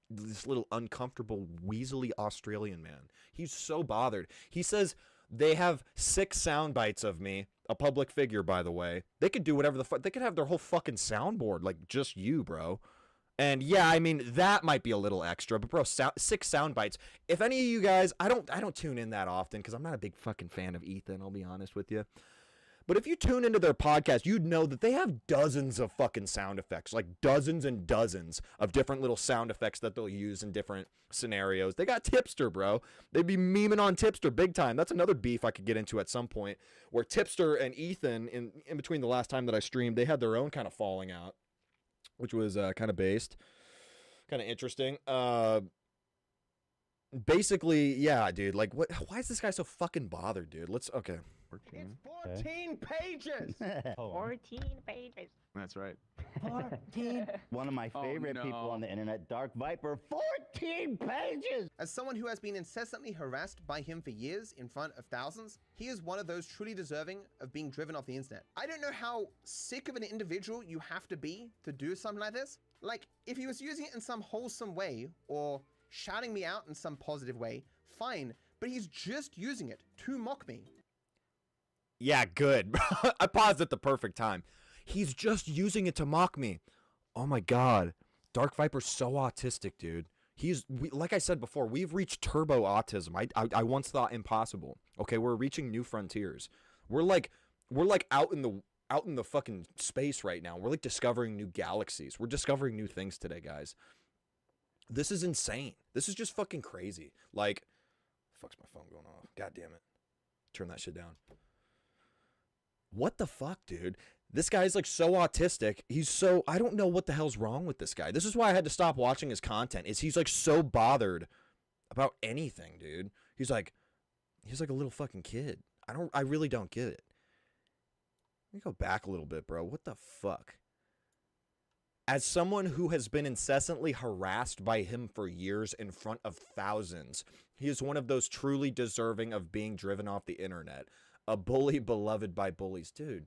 this little uncomfortable weaselly Australian man. He's so bothered. He says they have 6 sound bites of me, a public figure, by the way. They could do whatever the fuck. They could have their whole fucking soundboard, like just you, bro. And yeah, I mean, that might be a little extra, but bro, 6 sound bites. If any of you guys, I don't tune in that often because I'm not a big fucking fan of Ethan, I'll be honest with you. But if you tune into their podcast, you'd know that they have dozens of fucking sound effects, like dozens and dozens of different little sound effects that they'll use in different scenarios. They got Tipster, bro. They'd be memeing on Tipster big time. That's another beef I could get into at some point, where Tipster and Ethan, in between the last time that I streamed, they had their own kind of falling out, which was kind of based, kind of interesting. Basically, yeah, dude, like, what? Why is this guy so fucking bothered, dude? Okay. It's 14 pages! 14 pages. That's right. 14. One of my favorite people on the internet, Dark Viper. 14 pages! As someone who has been incessantly harassed by him for years in front of thousands, he is one of those truly deserving of being driven off the internet. I don't know how sick of an individual you have to be to do something like this. Like, if he was using it in some wholesome way, or shouting me out in some positive way, fine, but he's just using it to mock me. Yeah, good. I paused at the perfect time. He's just using it to mock me. Oh my god. Dark Viper's so autistic, dude. Like I said before, we've reached turbo autism. I once thought impossible. Okay, we're reaching new frontiers. We're like out in the fucking space right now. We're like discovering new galaxies. We're discovering new things today, guys. This is insane. This is just fucking crazy. Like, fuck's my phone going off? God damn it. Turn that shit down. What the fuck, dude? This guy's like so autistic. I don't know what the hell's wrong with this guy. This is why I had to stop watching his content. He's like so bothered about anything, dude. He's like a little fucking kid. I really don't get it. Let me go back a little bit, bro. What the fuck? As someone who has been incessantly harassed by him for years in front of thousands, he is one of those truly deserving of being driven off the internet. A bully beloved by bullies. Dude.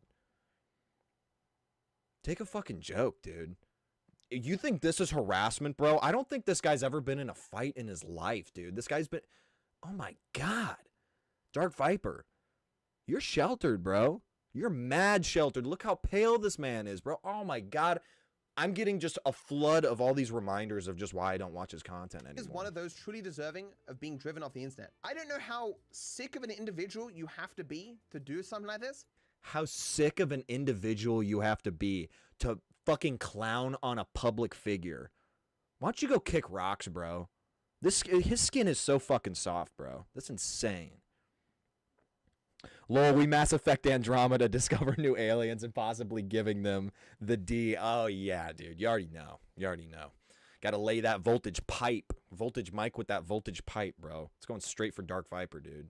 Take a fucking joke, dude. You think this is harassment, bro? I don't think this guy's ever been in a fight in his life, dude. This guy's been... Oh my god. Dark Viper. You're sheltered, bro. You're mad sheltered. Look how pale this man is, bro. Oh my god. I'm getting just a flood of all these reminders of just why I don't watch his content anymore. Is one of those truly deserving of being driven off the internet. I don't know how sick of an individual you have to be to do something like this. How sick of an individual you have to be to fucking clown on a public figure. Why don't you go kick rocks, bro? His skin is so fucking soft, bro. That's insane. Lol, we Mass Effect Andromeda discover new aliens and possibly giving them the D. Oh, yeah, dude. You already know. You already know. Got to lay that voltage pipe. Voltage Mike with that voltage pipe, bro. It's going straight for Dark Viper, dude.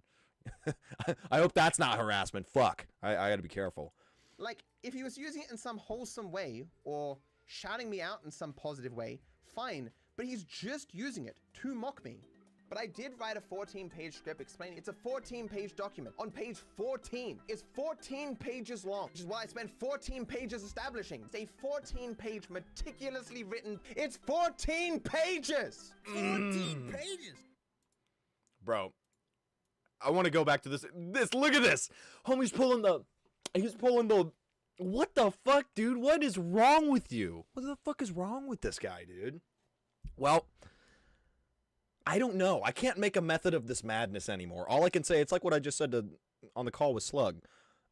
I hope that's not harassment. Fuck. I got to be careful. Like, if he was using it in some wholesome way or shouting me out in some positive way, fine. But he's just using it to mock me. But I did write a 14-page script explaining it's a 14-page document. On page 14, it's 14 pages long, which is what I spent 14 pages establishing. It's a 14-page meticulously written, it's 14 pages! 14 pages! Bro, I want to go back to this. Look at this! Homie's pulling the, what the fuck, dude? What is wrong with you? What the fuck is wrong with this guy, dude? Well, I don't know. I can't make a method of this madness anymore. All I can say, it's like what I just said on the call with Slug.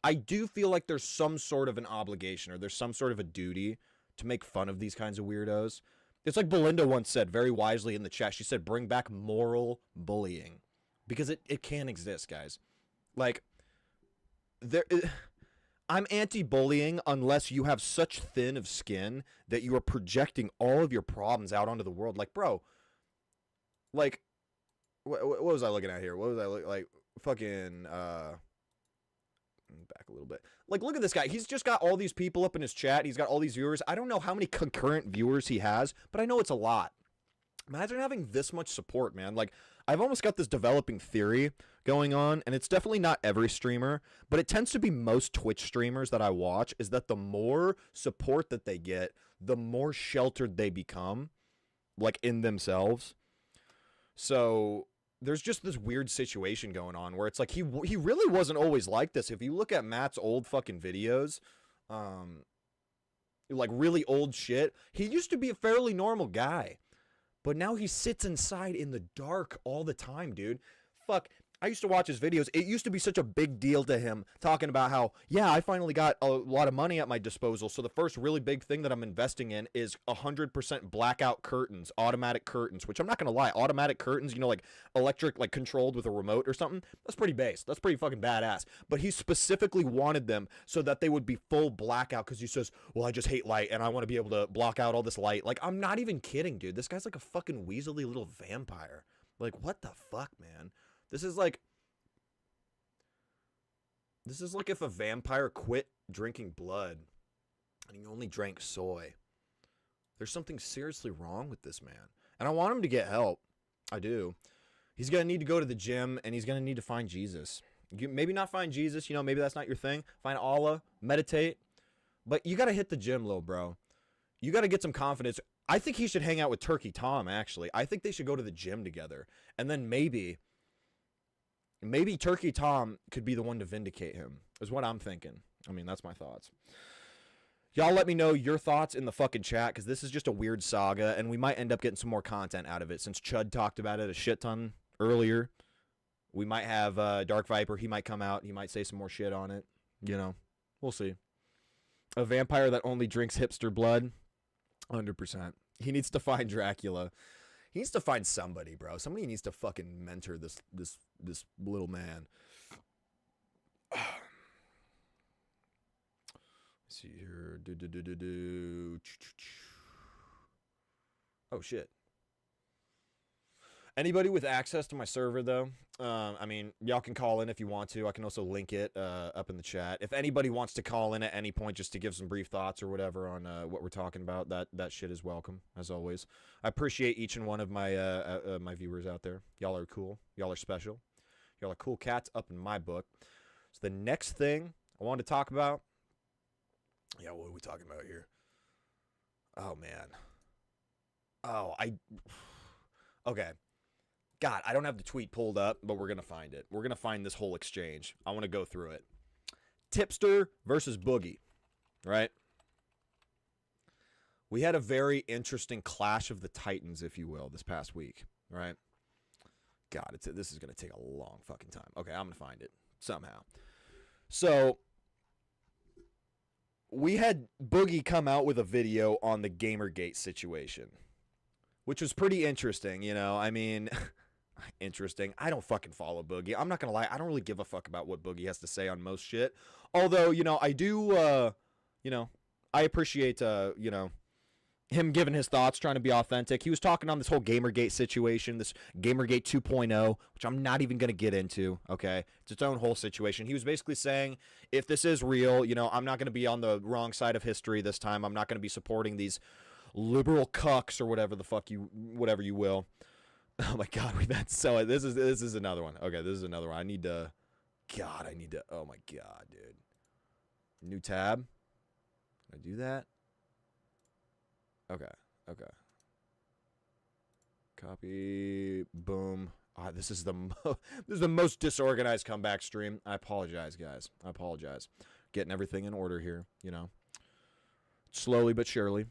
I do feel like there's some sort of an obligation or there's some sort of a duty to make fun of these kinds of weirdos. It's like Belinda once said very wisely in the chat. She said, bring back moral bullying. Because it can exist, guys. Like, I'm anti-bullying unless you have such thin of skin that you are projecting all of your problems out onto the world. Like, bro... Like, what was I looking at here? What was I like? Fucking, back a little bit. Like, look at this guy. He's just got all these people up in his chat. He's got all these viewers. I don't know how many concurrent viewers he has, but I know it's a lot. Imagine having this much support, man. Like, I've almost got this developing theory going on, and it's definitely not every streamer, but it tends to be most Twitch streamers that I watch, is that the more support that they get, the more sheltered they become, like, in themselves. So there's just this weird situation going on where it's like he really wasn't always like this. If you look at Matt's old fucking videos, like really old shit, he used to be a fairly normal guy. But now he sits inside in the dark all the time, dude. Fuck. I used to watch his videos. It used to be such a big deal to him talking about how, yeah, I finally got a lot of money at my disposal. So the first really big thing that I'm investing in is 100% blackout curtains, automatic curtains, which I'm not going to lie. Automatic curtains, you know, like electric, like controlled with a remote or something. That's pretty base. That's pretty fucking badass. But he specifically wanted them so that they would be full blackout because he says, well, I just hate light and I want to be able to block out all this light. Like, I'm not even kidding, dude. This guy's like a fucking weaselly little vampire. Like, what the fuck, man? This is like if a vampire quit drinking blood and he only drank soy. There's something seriously wrong with this man. And I want him to get help. I do. He's going to need to go to the gym and he's going to need to find Jesus. Maybe not find Jesus, you know, maybe that's not your thing. Find Allah, meditate. But you got to hit the gym, little bro. You got to get some confidence. I think he should hang out with Turkey Tom, actually. I think they should go to the gym together. And then maybe Turkey Tom could be the one to vindicate him, is what I'm thinking. I mean, that's my thoughts. Y'all let me know your thoughts in the fucking chat, because this is just a weird saga, and we might end up getting some more content out of it, since Chud talked about it a shit ton earlier. We might have Dark Viper. He might come out. He might say some more shit on it. You know, we'll see. A vampire that only drinks hipster blood? 100%. He needs to find Dracula. He needs to find somebody, bro. Somebody needs to fucking mentor this little man. Let's see here. Oh shit. Anybody with access to my server, though, I mean, y'all can call in if you want to. I can also link it up in the chat. If anybody wants to call in at any point just to give some brief thoughts or whatever on what we're talking about, that shit is welcome, as always. I appreciate each and one of my my viewers out there. Y'all are cool. Y'all are special. Y'all are cool cats up in my book. So the next thing I wanted to talk about... Yeah, what are we talking about here? Oh, man. Oh, Okay. God, I don't have the tweet pulled up, but we're going to find it. We're going to find this whole exchange. I want to go through it. Tipster versus Boogie, right? We had a very interesting clash of the titans, if you will, this past week, right? God, this is going to take a long fucking time. Okay, I'm going to find it somehow. So, we had Boogie come out with a video on the Gamergate situation, which was pretty interesting, you know? I mean... interesting. I don't fucking follow Boogie. I'm not gonna lie. I don't really give a fuck about what Boogie has to say on most shit. Although, you know, I do, you know, I appreciate, you know, him giving his thoughts, trying to be authentic. He was talking on this whole Gamergate situation, this Gamergate 2.0, which I'm not even going to get into, okay? It's its own whole situation. He was basically saying, if this is real, you know, I'm not going to be on the wrong side of history this time. I'm not going to be supporting these liberal cucks or whatever the fuck whatever you will. Oh my God, we've had so, this is another one. Okay, this is another one. I need to, oh my God, dude. New tab. Can I do that? Okay. Copy. Boom. This is the most disorganized comeback stream. I apologize, guys. I apologize. Getting everything in order here, you know. Slowly but surely.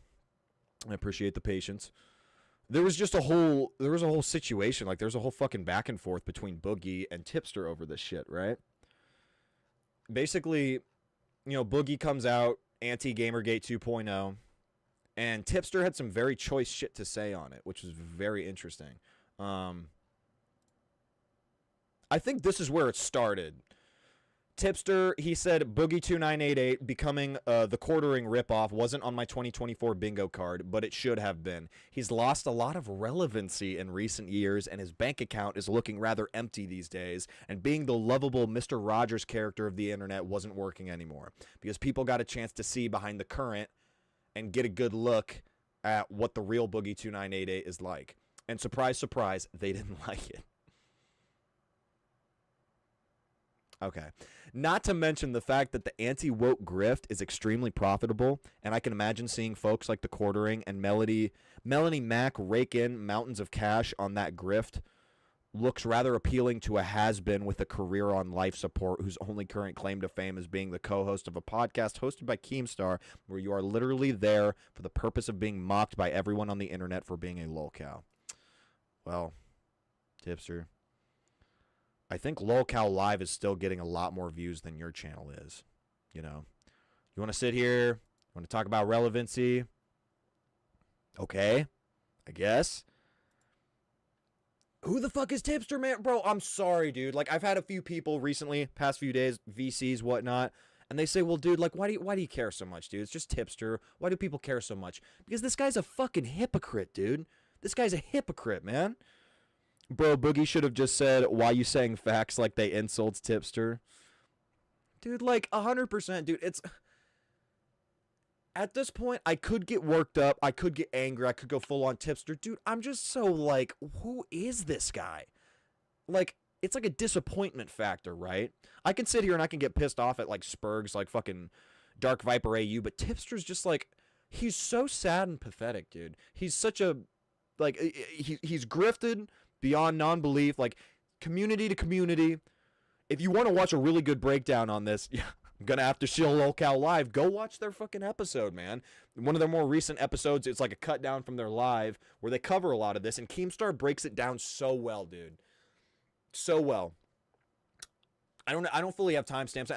I appreciate the patience. There was a whole situation, like there's a whole fucking back and forth between Boogie and Tipster over this shit, right? Basically, you know, Boogie comes out anti-Gamergate 2.0. And Tipster had some very choice shit to say on it, which was very interesting. I think this is where it started. Tipster, he said, Boogie2988 becoming the quartering ripoff wasn't on my 2024 bingo card, but it should have been. He's lost a lot of relevancy in recent years, and his bank account is looking rather empty these days, and being the lovable Mr. Rogers character of the internet wasn't working anymore, because people got a chance to see behind the current and get a good look at what the real Boogie2988 is like. And surprise, surprise, they didn't like it. Okay. Not to mention the fact that the anti-woke grift is extremely profitable, and I can imagine seeing folks like the Quartering and Melanie Mac rake in mountains of cash on that grift looks rather appealing to a has-been with a career on life support whose only current claim to fame is being the co-host of a podcast hosted by Keemstar, where you are literally there for the purpose of being mocked by everyone on the internet for being a lolcow. Well, Tipster, I think lolcow live is still getting a lot more views than your channel is. You know, you want to sit here, you want to talk about relevancy? Okay, I guess. Who the fuck is Tipster, man? Bro, I'm sorry, dude. Like, I've had a few people recently, past few days, VCs, whatnot, and they say, well, dude, like, why do you care so much, dude? It's just Tipster. Why do people care so much? Because this guy's a fucking hypocrite, dude. This guy's a hypocrite, man. Bro, Boogie should have just said, why you saying facts like they insults Tipster? Dude, like, 100%, dude. It's... At this point, I could get worked up. I could get angry. I could go full on Tipster. Dude, I'm just so like, who is this guy? Like, it's like a disappointment factor, right? I can sit here and I can get pissed off at like Spurgs, like fucking DarkViperAU, but Tipster's just like, he's so sad and pathetic, dude. He's such a, like, he's grifted beyond non-belief, like community to community. If you want to watch a really good breakdown on this, yeah. I'm gonna have to shill lolcow live. Go watch their fucking episode, man. One of their more recent episodes, it's like a cut down from their live where they cover a lot of this, and Keemstar breaks it down so well, dude. So well. I don't fully have timestamps.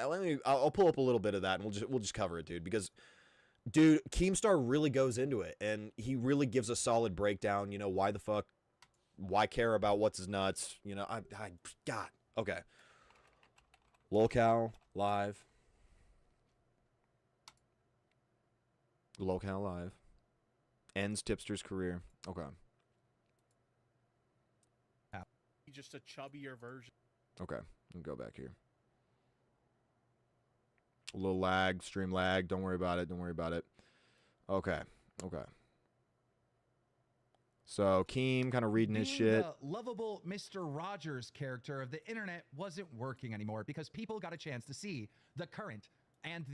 I'll pull up a little bit of that, and we'll just cover it, dude. Because, dude, Keemstar really goes into it, and he really gives a solid breakdown. You know, why care about what's his nuts? You know, God. Okay. Lolcow live. Lolcow live. Ends Tipster's career. Okay. Just a chubbier version. Okay. Let me go back here. A little lag, stream lag. Don't worry about it. Don't worry about it. Okay. Okay. So, Keem kind of reading his shit. The lovable Mr. Rogers character of the internet wasn't working anymore because people got a chance to see the current and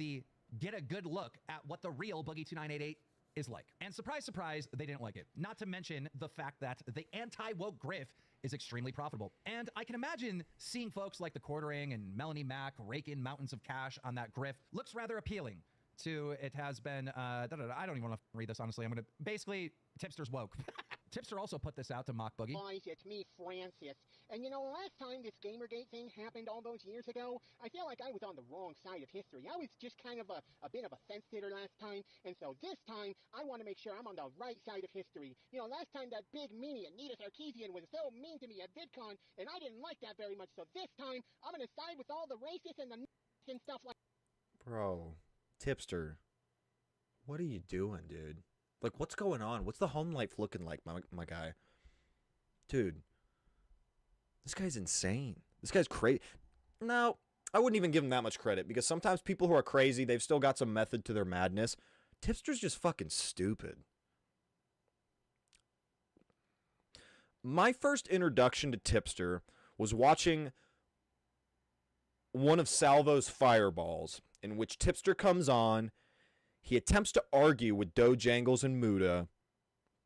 get a good look at what the real Boogie2988 is like. And surprise, surprise, they didn't like it. Not to mention the fact that the anti-woke grift is extremely profitable. And I can imagine seeing folks like the Quartering and Melanie Mac rake in mountains of cash on that grift looks rather appealing to it has been, I don't even want to read this, honestly. I'm going to, basically, Tipster's woke. Tipster also put this out to mock Boogie. Guys, it's me, Francis. And you know, last time this Gamergate thing happened all those years ago, I feel like I was on the wrong side of history. I was just kind of a bit of a fence sitter last time, and so this time, I want to make sure I'm on the right side of history. You know, last time that big meanie, Anita Sarkeesian, was so mean to me at VidCon, and I didn't like that very much, so this time, I'm going to side with all the racists and the and stuff like that. Bro, Tipster, what are you doing, dude? Like, what's going on? What's the home life looking like, my guy? Dude, this guy's insane. This guy's crazy. No, I wouldn't even give him that much credit, because sometimes people who are crazy, they've still got some method to their madness. Tipster's just fucking stupid. My first introduction to Tipster was watching one of Salvo's Fireballs, in which Tipster comes on. He attempts to argue with Dojangles and Muda,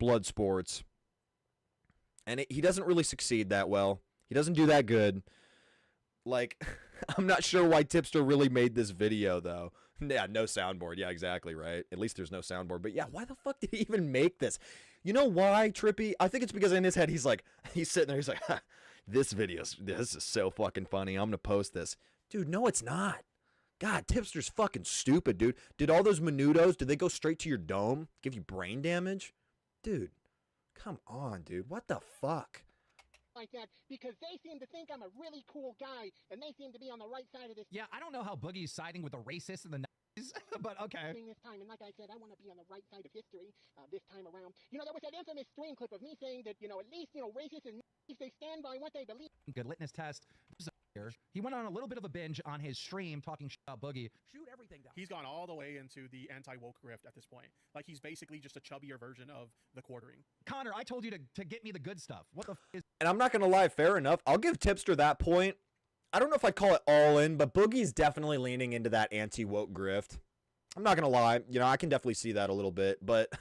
Bloodsports, and he doesn't really succeed that well. He doesn't do that good. Like, I'm not sure why Tipster really made this video, though. Yeah, no soundboard. Yeah, exactly, right? At least there's no soundboard. But yeah, why the fuck did he even make this? You know why, Trippy? I think it's because in his head, he's sitting there, he's like, ha, this is so fucking funny. I'm going to post this. Dude, no, it's not. God, Tipster's fucking stupid, dude. Did all those menudos, did they go straight to your dome? Give you brain damage? Dude, come on, dude. What the fuck? Like that, because they seem to think I'm a really cool guy, and they seem to be on the right side of this. Yeah, I don't know how Boogie's siding with the racists and the Nazis, but okay. This time, and like I said, I want to be on the right side of history this time around. You know, there was that infamous stream clip of me saying that, you know, at least, you know, racists and Nazis, they stand by what they believe. Good litmus test. He went on a little bit of a binge on his stream talking shit about Boogie. Shoot everything down. He's gone all the way into the anti-woke grift at this point. Like, he's basically just a chubbier version of the quartering. Connor, I told you to get me the good stuff. What the f is... And I'm not going to lie, fair enough. I'll give Tipster that point. I don't know if I'd call it all in, but Boogie's definitely leaning into that anti-woke grift. I'm not going to lie. You know, I can definitely see that a little bit, but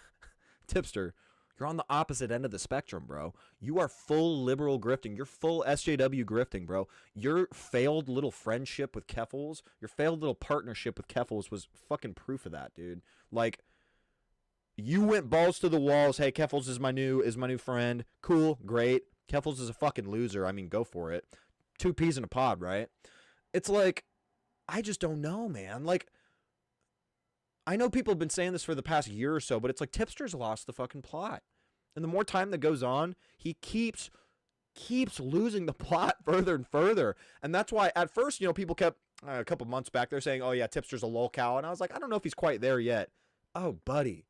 Tipster, you're on the opposite end of the spectrum, bro. You are full liberal grifting. You're full SJW grifting, bro. Your failed little friendship with Keffels, your failed little partnership with Keffels was fucking proof of that, dude. Like, you went balls to the walls. Hey, Keffels is my new friend. Cool, great. Keffels is a fucking loser. I mean, go for it. 2 peas in a pod, right? It's like, I just don't know, man. Like, I know people have been saying this for the past year or so, but it's like Tipster's lost the fucking plot. And the more time that goes on, he keeps losing the plot further and further. And that's why at first, you know, people kept a couple months back, they're saying, oh yeah, Tipster's a lolcow. And I was like, I don't know if he's quite there yet. Oh, buddy,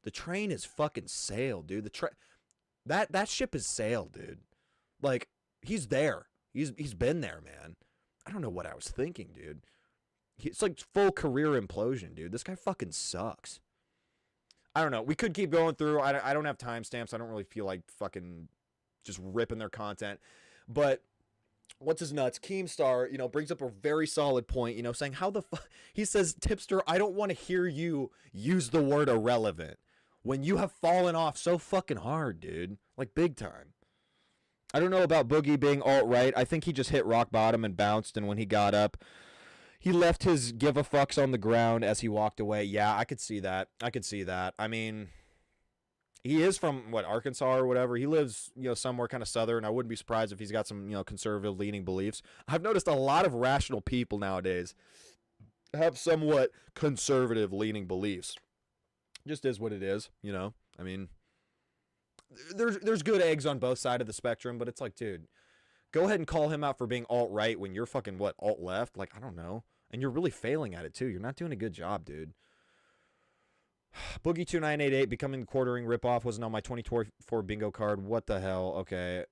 the train is fucking sailed, dude. That ship is sailed, dude. Like, he's there. He's been there, man. I don't know what I was thinking, dude. It's like full career implosion, dude. This guy fucking sucks. I don't know. We could keep going through. I don't have timestamps. I don't really feel like fucking just ripping their content. But what's his nuts? Keemstar, you know, brings up a very solid point, you know, saying how the fuck. He says, Tipster, I don't want to hear you use the word irrelevant when you have fallen off so fucking hard, dude. Like, big time. I don't know about Boogie being alt-right. I think he just hit rock bottom and bounced, and when he got up, he left his give a fucks on the ground as he walked away. Yeah, I could see that. I mean, he is from, what, Arkansas or whatever. He lives, you know, somewhere kind of southern. I wouldn't be surprised if he's got some, you know, conservative leaning beliefs. I've noticed a lot of rational people nowadays have somewhat conservative leaning beliefs. Just is what it is, you know? I mean, there's good eggs on both sides of the spectrum, but it's like, dude, go ahead and call him out for being alt-right when you're fucking, what, alt-left? Like, I don't know. And you're really failing at it, too. You're not doing a good job, dude. Boogie2988 becoming the quartering ripoff wasn't on my 2024 bingo card. What the hell? Okay.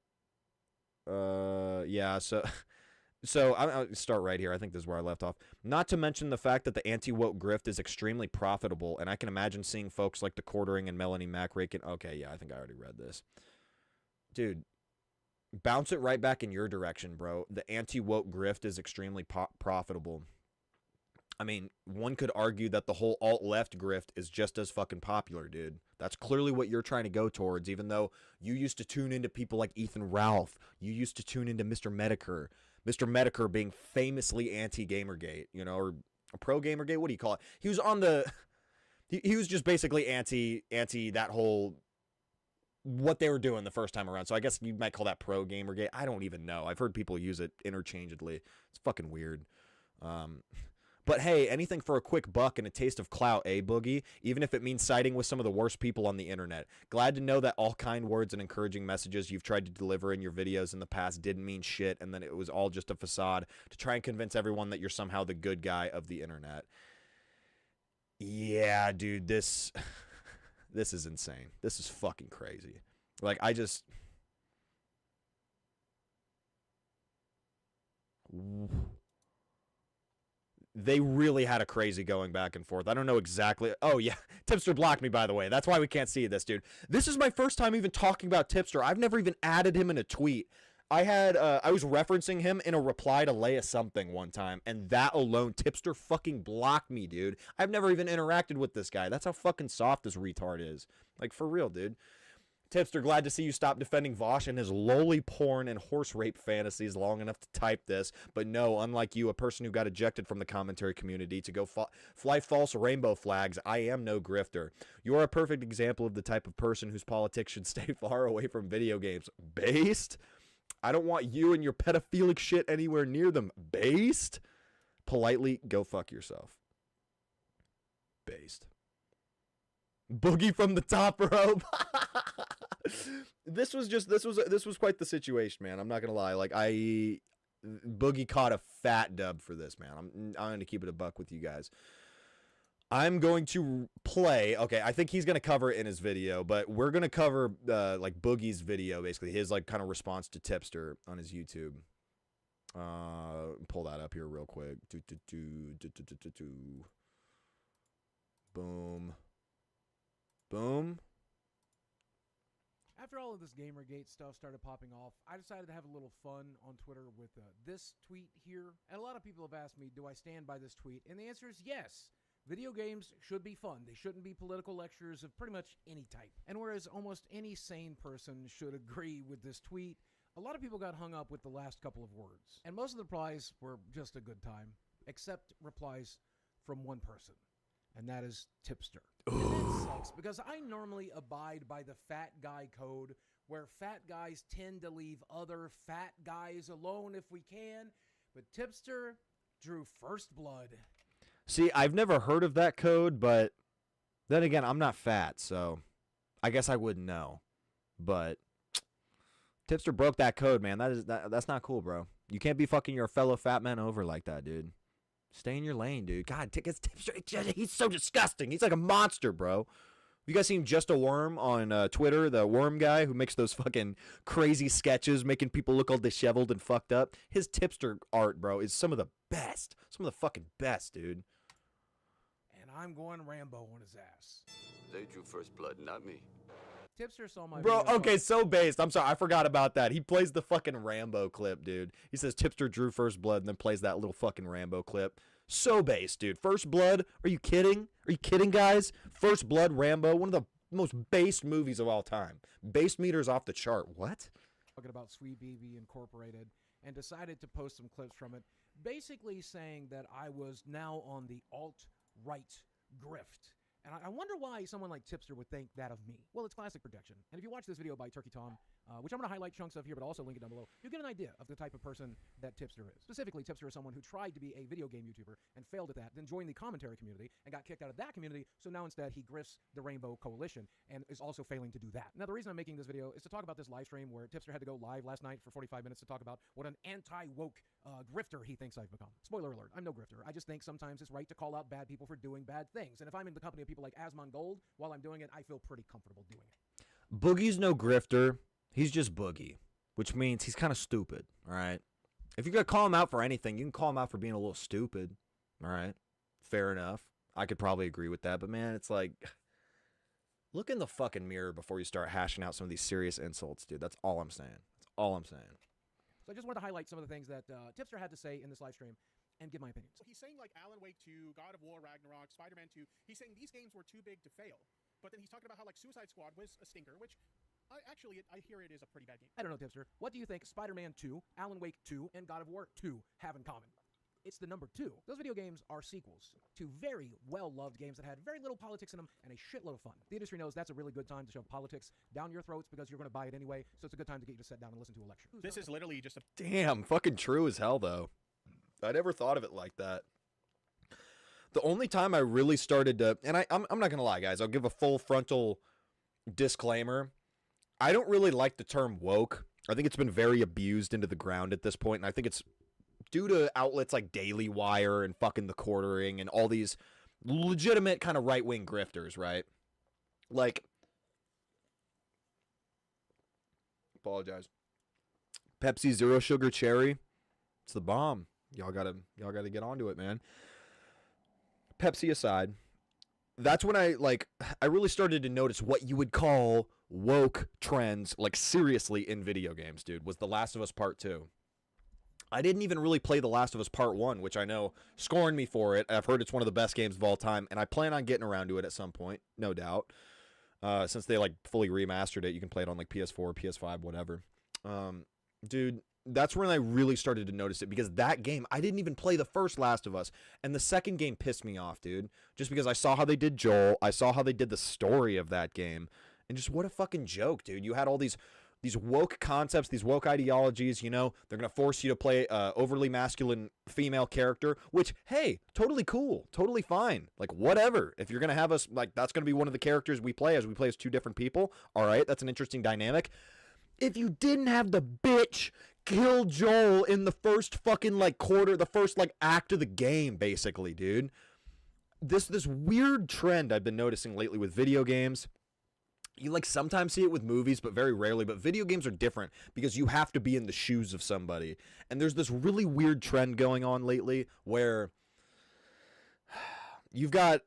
Yeah, so I'll start right here. I think this is where I left off. Not to mention the fact that the anti-woke grift is extremely profitable, and I can imagine seeing folks like the quartering and Melanie Mac raking. Okay, yeah, I think I already read this. Dude, bounce it right back in your direction, bro. The anti-woke grift is extremely profitable. I mean, one could argue that the whole alt-left grift is just as fucking popular, dude. That's clearly what you're trying to go towards, even though you used to tune into people like Ethan Ralph. You used to tune into Mr. Medicare. Mr. Medicare being famously anti-Gamergate, you know, or pro-Gamergate. What do you call it? He was on the... He was just basically anti that whole what they were doing the first time around. So I guess you might call that pro gamer gate. I don't even know. I've heard people use it interchangeably. It's fucking weird. But hey, anything for a quick buck and a taste of clout, eh, Boogie? Even if it means siding with some of the worst people on the internet. Glad to know that all kind words and encouraging messages you've tried to deliver in your videos in the past didn't mean shit, and then it was all just a facade to try and convince everyone that you're somehow the good guy of the internet. Yeah, dude, this is insane. This is fucking crazy. Like, they really had a crazy going back and forth. I don't know exactly. Oh, yeah. Tipster blocked me, by the way. That's why we can't see this, dude. This is my first time even talking about Tipster. I've never even added him in a tweet. I was referencing him in a reply to Leia something one time, and that alone, Tipster fucking blocked me, dude. I've never even interacted with this guy. That's how fucking soft this retard is. Like, for real, dude. Tipster, glad to see you stop defending Vosh and his lowly porn and horse rape fantasies long enough to type this. But no, unlike you, a person who got ejected from the commentary community to go fly false rainbow flags, I am no grifter. You're a perfect example of the type of person whose politics should stay far away from video games. Based? I don't want you and your pedophilic shit anywhere near them. Based? Politely, go fuck yourself. Based. Boogie from the top rope. This was quite the situation, man. I'm not gonna lie. Like, Boogie caught a fat dub for this, man. I'm gonna keep it a buck with you guys. I'm going to play. Okay, I think he's gonna cover it in his video, but we're gonna cover like Boogie's video, basically his like kind of response to Tipster on his YouTube. Pull that up here real quick. Boom. Boom. After all of this Gamergate stuff started popping off, I decided to have a little fun on Twitter with this tweet here. And a lot of people have asked me, do I stand by this tweet? And the answer is yes. Video games should be fun. They shouldn't be political lectures of pretty much any type. And whereas almost any sane person should agree with this tweet, a lot of people got hung up with the last couple of words. And most of the replies were just a good time, except replies from one person. And that is Tipster. And that sucks because I normally abide by the fat guy code where fat guys tend to leave other fat guys alone if we can. But Tipster drew first blood. See, I've never heard of that code, but then again, I'm not fat, so I guess I wouldn't know. But Tipster broke that code, man. That's not cool, bro. You can't be fucking your fellow fat man over like that, dude. Stay in your lane, dude. God, Tipster, he's so disgusting. He's like a monster, bro. You guys seen Just a Worm on Twitter, the worm guy who makes those fucking crazy sketches, making people look all disheveled and fucked up? His Tipster art, bro, is some of the best. Some of the fucking best, dude. And I'm going Rambo on his ass. They drew first blood, not me. Tipster saw my Bro, video. okay, so based. I'm sorry, I forgot about that. He plays the fucking Rambo clip, dude. He says Tipster drew first blood and then plays that little fucking Rambo clip. So based, dude. First Blood? Are you kidding? Are you kidding, guys? First Blood, Rambo, one of the most based movies of all time. Based meter's off the chart. What? Talking about Sweet BB Incorporated and decided to post some clips from it, basically saying that I was now on the alt-right grift. And I wonder why someone like Tipster would think that of me. Well, it's classic projection. And if you watch this video by Turkey Tom, which I'm going to highlight chunks of here, but also link it down below, you get an idea of the type of person that Tipster is. Specifically, Tipster is someone who tried to be a video game YouTuber and failed at that, then joined the commentary community and got kicked out of that community, so now instead he grifts the Rainbow Coalition and is also failing to do that. Now, the reason I'm making this video is to talk about this live stream where Tipster had to go live last night for 45 minutes to talk about what an anti-woke grifter he thinks I've become. Spoiler alert, I'm no grifter. I just think sometimes it's right to call out bad people for doing bad things. And if I'm in the company of people like Asmon Gold while I'm doing it, I feel pretty comfortable doing it. Boogie's no grifter. He's just Boogie, which means he's kind of stupid, all right? If you're going to call him out for anything, you can call him out for being a little stupid, all right? Fair enough. I could probably agree with that, but man, it's like, look in the fucking mirror before you start hashing out some of these serious insults, dude. That's all I'm saying. That's all I'm saying. So I just wanted to highlight some of the things that Tipster had to say in this live stream and give my opinions. So he's saying like Alan Wake 2, God of War, Ragnarok, Spider-Man 2. He's saying these games were too big to fail. But then he's talking about how like Suicide Squad was a stinker, which I hear it is a pretty bad game. I don't know, Tipster. What do you think Spider-Man 2, Alan Wake 2, and God of War 2 have in common? it's the number 2. Those video games are sequels to very well-loved games that had very little politics in them and a shitload of fun. The industry knows that's a really good time to shove politics down your throats because you're going to buy it anyway, so it's a good time to get you to sit down and listen to a lecture. This is literally just a... Damn, fucking true as hell, though. I never thought of it like that. The only time I really started to, and I'm not going to lie, guys, I'll give a full frontal disclaimer. I don't really like the term woke. I think it's been very abused into the ground at this point, and I think it's due to outlets like Daily Wire and fucking The Quartering and all these legitimate kind of right-wing grifters, right? Like, apologize. Pepsi Zero Sugar Cherry, it's the bomb. Y'all gotta get onto it, man. Pepsi aside, that's when I really started to notice what you would call woke trends, like seriously in video games, dude, was The Last of Us Part 2. I didn't even really play The Last of Us Part 1, which I know scorned me for it. I've heard it's one of the best games of all time, and I plan on getting around to it at some point, no doubt. Since they like fully remastered it, you can play it on like PS4, PS5, whatever. Dude, that's when I really started to notice it, because that game, I didn't even play the first Last of Us, and the second game pissed me off, dude. Just because I saw how they did Joel, I saw how they did the story of that game, and just what a fucking joke, dude. You had all these woke concepts, these woke ideologies, you know, they're going to force you to play overly masculine female character, which, hey, totally cool, totally fine. Like, whatever. If you're going to have us, like, that's going to be one of the characters we play as two different people. All right, that's an interesting dynamic. If you didn't have the bitch kill Joel in the first fucking, like, quarter, the first, like, act of the game, basically, dude. This weird trend I've been noticing lately with video games. You like sometimes see it with movies, but very rarely. But video games are different because you have to be in the shoes of somebody. And there's this really weird trend going on lately where you've got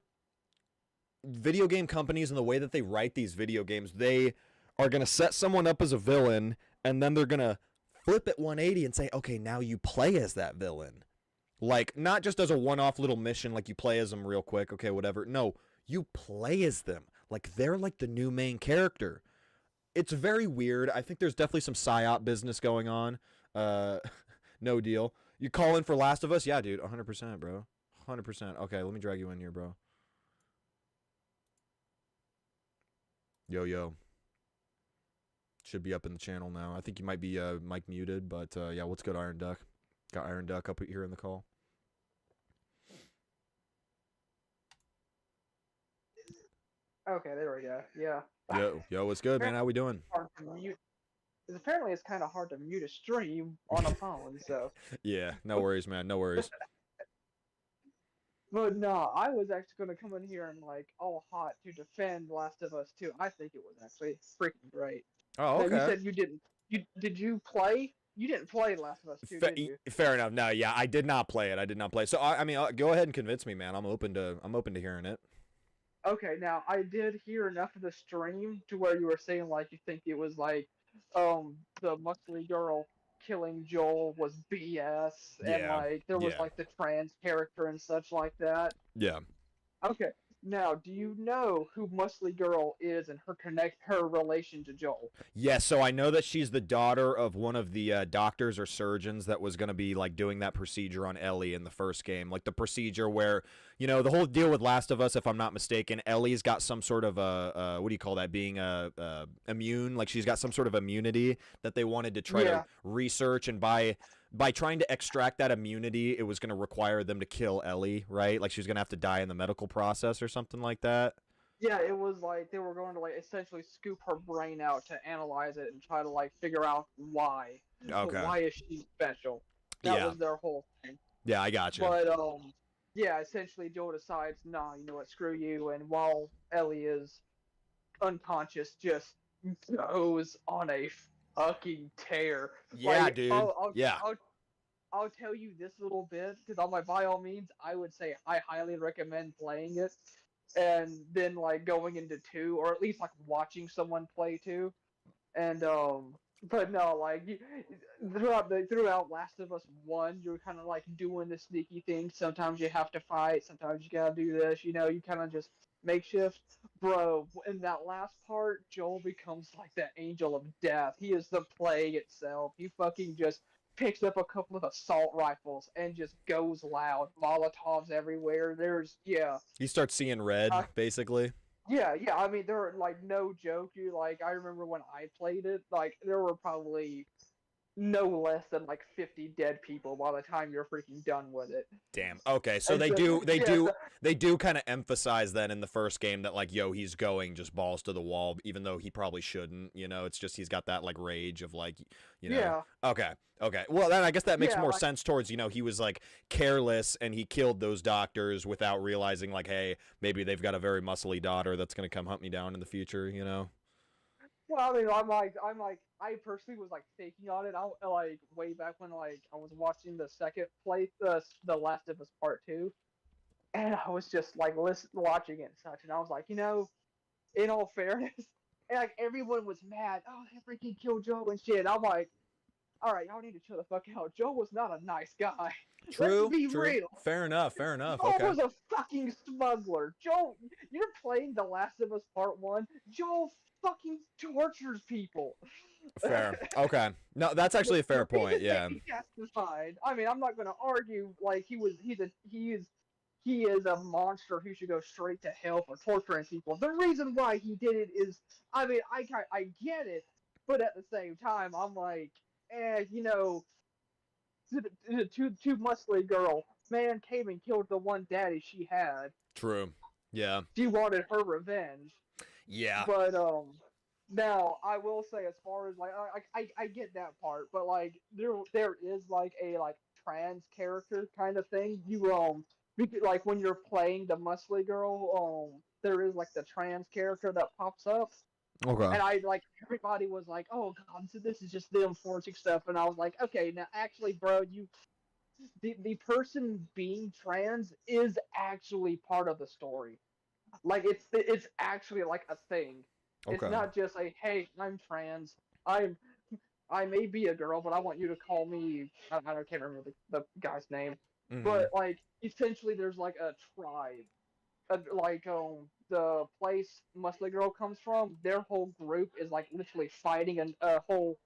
video game companies and the way that they write these video games. They are going to set someone up as a villain, and then they're going to flip it 180 and say, okay, now you play as that villain. Like, not just as a one-off little mission, like you play as them real quick, okay, whatever. No, you play as them. Like, they're like the new main character. It's very weird. I think there's definitely some psyop business going on. No deal. You call in for Last of Us? Yeah, dude, 100%, bro. 100%. Okay, let me drag you in here, bro. Yo. Should be up in the channel now. I think you might be mic muted, but yeah, what's good, Iron Duck? Got Iron Duck up here in the call. Okay, there we go. Yeah. Yo, what's good, man? How we doing? Hard to mute. Apparently, it's kind of hard to mute a stream on a phone. So. Yeah, no worries, man. No worries. But no, I was actually going to come in here and like all hot to defend Last of Us 2. I think it was actually freaking great. Oh, okay. Now, you said you didn't. Did you play? You didn't play Last of Us 2, did you? Fair enough. No, yeah, I did not play it. So I mean, go ahead and convince me, man. I'm open to hearing it. Okay, now I did hear enough of the stream to where you were saying like you think it was like the muscly girl killing Joel was BS and like there was like the trans character and such like that. Yeah. Okay. Now, do you know who Muscly Girl is and her relation to Joel? Yes, so I know that she's the daughter of one of the doctors or surgeons that was going to be like doing that procedure on Ellie in the first game. Like the procedure where, you know, the whole deal with Last of Us, if I'm not mistaken, Ellie's got some sort of what do you call that, being immune? Like she's got some sort of immunity that they wanted to try to research, and by trying to extract that immunity, it was going to require them to kill Ellie, right? Like she was going to have to die in the medical process or something like that. Yeah, it was like they were going to like essentially scoop her brain out to analyze it and try to like figure out why. Okay. So why is she special? That was their whole thing. Yeah, I got you. But yeah, essentially Joel decides, nah, you know what, screw you. And while Ellie is unconscious, just goes on a fucking tear. Yeah, like, dude. I'll tell you this little bit, because by all means, I would say I highly recommend playing it, and then like going into 2, or at least like watching someone play 2, and but no, like throughout Last of Us 1, you're kind of like doing the sneaky thing. Sometimes you have to fight, sometimes you gotta do this. You know, you kind of just makeshift. Bro, in that last part, Joel becomes like the angel of death. He is the plague itself. He fucking just picks up a couple of assault rifles and just goes loud. Molotovs everywhere. You start seeing red, basically. Yeah. I mean, there are like no joke. I remember when I played it, like there were probably no less than like 50 dead people by the time you're freaking done with it. Damn. Okay, so they do kind of emphasize then in the first game that like, yo, he's going just balls to the wall, even though he probably shouldn't. You know, it's just he's got that like rage of like, you know. Yeah. Okay. Well, then I guess that makes more sense towards, you know, he was like careless and he killed those doctors without realizing like, hey, maybe they've got a very muscly daughter that's gonna come hunt me down in the future. You know. Well, I mean, I personally was like thinking on it. I like way back when like I was watching the second play, the Last of Us Part 2, and I was just like watching it and such, and I was like, you know, in all fairness, and like everyone was mad. Oh, they freaking killed Joe and shit. I'm like, all right, y'all need to chill the fuck out. Joe was not a nice guy. True. Let's be real. Fair enough. Joe Okay. was a fucking smuggler. Joe, you're playing The Last of Us Part 1. Joe fucking tortures people. Fair. Okay. No, that's actually a fair point. Yeah. Justified. I mean, I'm not going to argue like he is a monster who should go straight to hell for torturing people. The reason why he did it is, I mean, I get it, but at the same time, I'm like, you know, the too muscly girl, man came and killed the one daddy she had. True. Yeah. She wanted her revenge. Yeah. But now I will say, as far as like I get that part, but like there is like a like trans character kind of thing. You like when you're playing the muscly girl, there is like the trans character that pops up. Okay. And I like everybody was like, "Oh God, so this is just them forcing stuff," and I was like, "Okay, now actually, bro, the person being trans is actually part of the story. Like it's actually like a thing. Okay. It's not just like, hey, I'm trans. I may be a girl, but I want you to call me. I can't remember the guy's name, but like essentially, there's like a tribe, like the place Muscly Girl comes from. Their whole group is like literally fighting a whole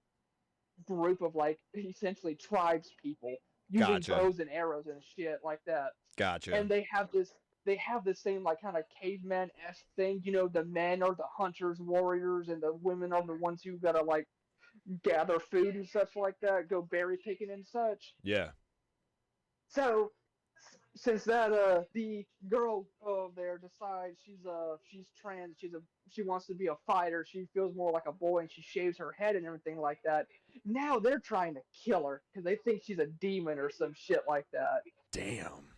group of like essentially tribes people using bows and arrows and shit like that. Gotcha. And they have the same like kind of caveman-esque thing. You know, the men are the hunters, warriors, and the women are the ones who gotta like gather food and such like that, go berry picking and such. Yeah. So since that the girl there decides she's trans, she wants to be a fighter, she feels more like a boy, and she shaves her head and everything like that. Now they're trying to kill her because they think she's a demon or some shit like that. Damn.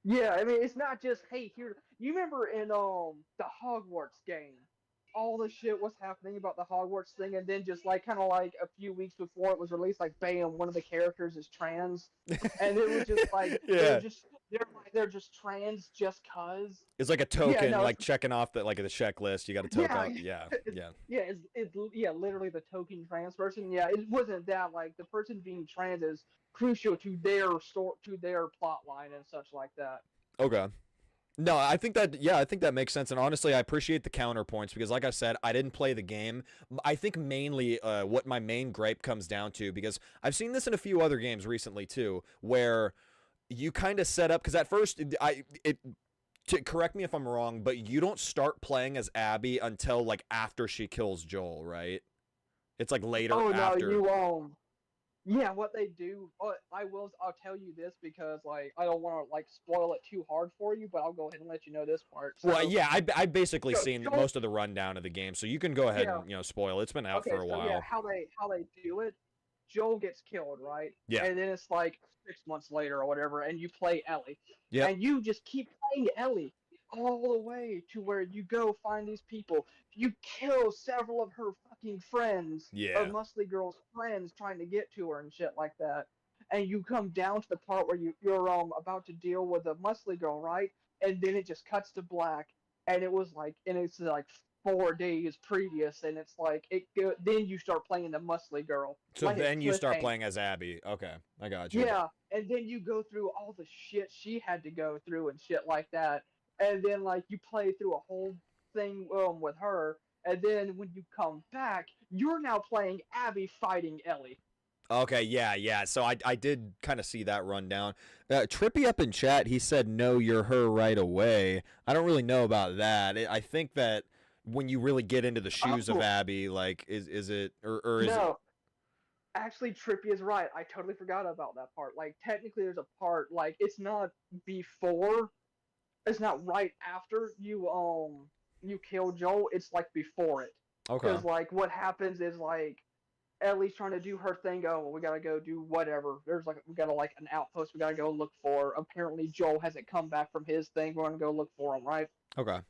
Yeah, I mean, it's not just, hey, here. You remember in the Hogwarts game, all the shit was happening about the Hogwarts thing, and then just like kind of like a few weeks before it was released, like bam, one of the characters is trans, and it was just like they're just trans just cause. It's like a token, like checking off the like the checklist. You got to token out. Yeah, literally the token trans person. Yeah, it wasn't that like the person being trans is crucial to their plot line and such like that. Okay. No, I think that makes sense, and honestly, I appreciate the counterpoints because, like I said, I didn't play the game. I think mainly what my main gripe comes down to, because I've seen this in a few other games recently too, where you kind of set up, because at first, correct me if I'm wrong, but you don't start playing as Abby until like after she kills Joel, right? It's like later after. Oh no, yeah, what they do, I'll tell you this because like I don't want to like spoil it too hard for you, but I'll go ahead and let you know this part. So, well, yeah, I basically seen most of the rundown of the game, so you can go ahead and spoil. It's been out for a while. Yeah, how they do it, Joel gets killed, right? Yeah. And then it's like 6 months later or whatever, and you play Ellie. Yeah. And you just keep playing Ellie all the way to where you go find these people. You kill several of her fucking friends. Yeah. Of Muscly Girl's friends trying to get to her and shit like that. And you come down to the part where you're about to deal with a Muscly Girl, right? And then it just cuts to black, and it's like 4 days previous, and it's like then you start playing the Muscly Girl. So then you start playing as Abby. Okay, I got you. Yeah, and then you go through all the shit she had to go through and shit like that, and then like you play through a whole thing with her, and then when you come back, you're now playing Abby fighting Ellie. Okay, yeah. So I did kind of see that rundown. Trippy up in chat, he said, "No, you're her right away." I don't really know about that. I think that when you really get into the shoes of Abby, like, is it or is it? No, actually, Trippy is right. I totally forgot about that part. Like, technically, there's a part like it's not before, it's not right after you kill Joel. It's like before it. Okay. Because like what happens is like Ellie's trying to do her thing. Oh, well, we gotta go do whatever. There's like we gotta like an outpost. We gotta go look for. Apparently, Joel hasn't come back from his thing. We're gonna go look for him, right? Okay.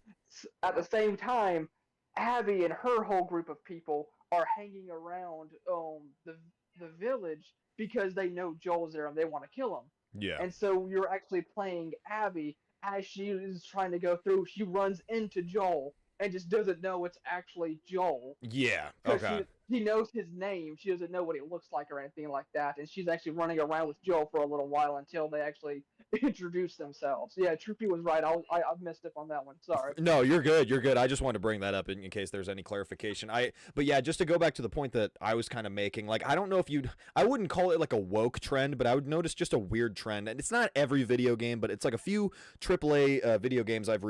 At the same time, Abby and her whole group of people are hanging around the village because they know Joel's there and they want to kill him. Yeah. And so you're actually playing Abby as she is trying to go through. She runs into Joel and just doesn't know it's actually Joel. Yeah. 'Cause Okay. She knows his name. She doesn't know what he looks like or anything like that. And she's actually running around with Joel for a little while until they actually introduce themselves. Yeah, Troopy was right. I messed up on that one. Sorry. No, you're good. You're good. I just wanted to bring that up in case there's any clarification. But yeah, just to go back to the point that I was kind of making, like, I don't know if I wouldn't call it like a woke trend, but I would notice just a weird trend. And it's not every video game, but it's like a few AAA video games I've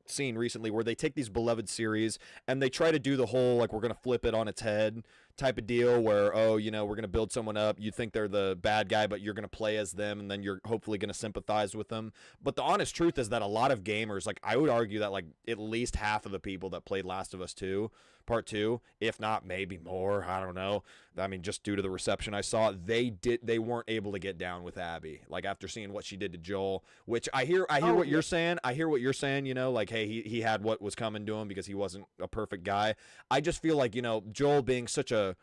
seen recently where they take these beloved series and they try to do the whole, like, we're going to flip it on its head type of deal where, oh, you know, we're going to build someone up. You think they're the bad guy, but you're going to play as them, and then you're hopefully going to sympathize with them. But the honest truth is that a lot of gamers, like, I would argue that, like, at least half of the people that played Last of Us 2, Part 2, if not maybe more, I don't know. I mean, just due to the reception I saw, they weren't able to get down with Abby. Like, after seeing what she did to Joel, which I hear what you're saying. I hear what you're saying, you know, like, hey, he had what was coming to him because he wasn't a perfect guy. I just feel like, you know, Joel being such a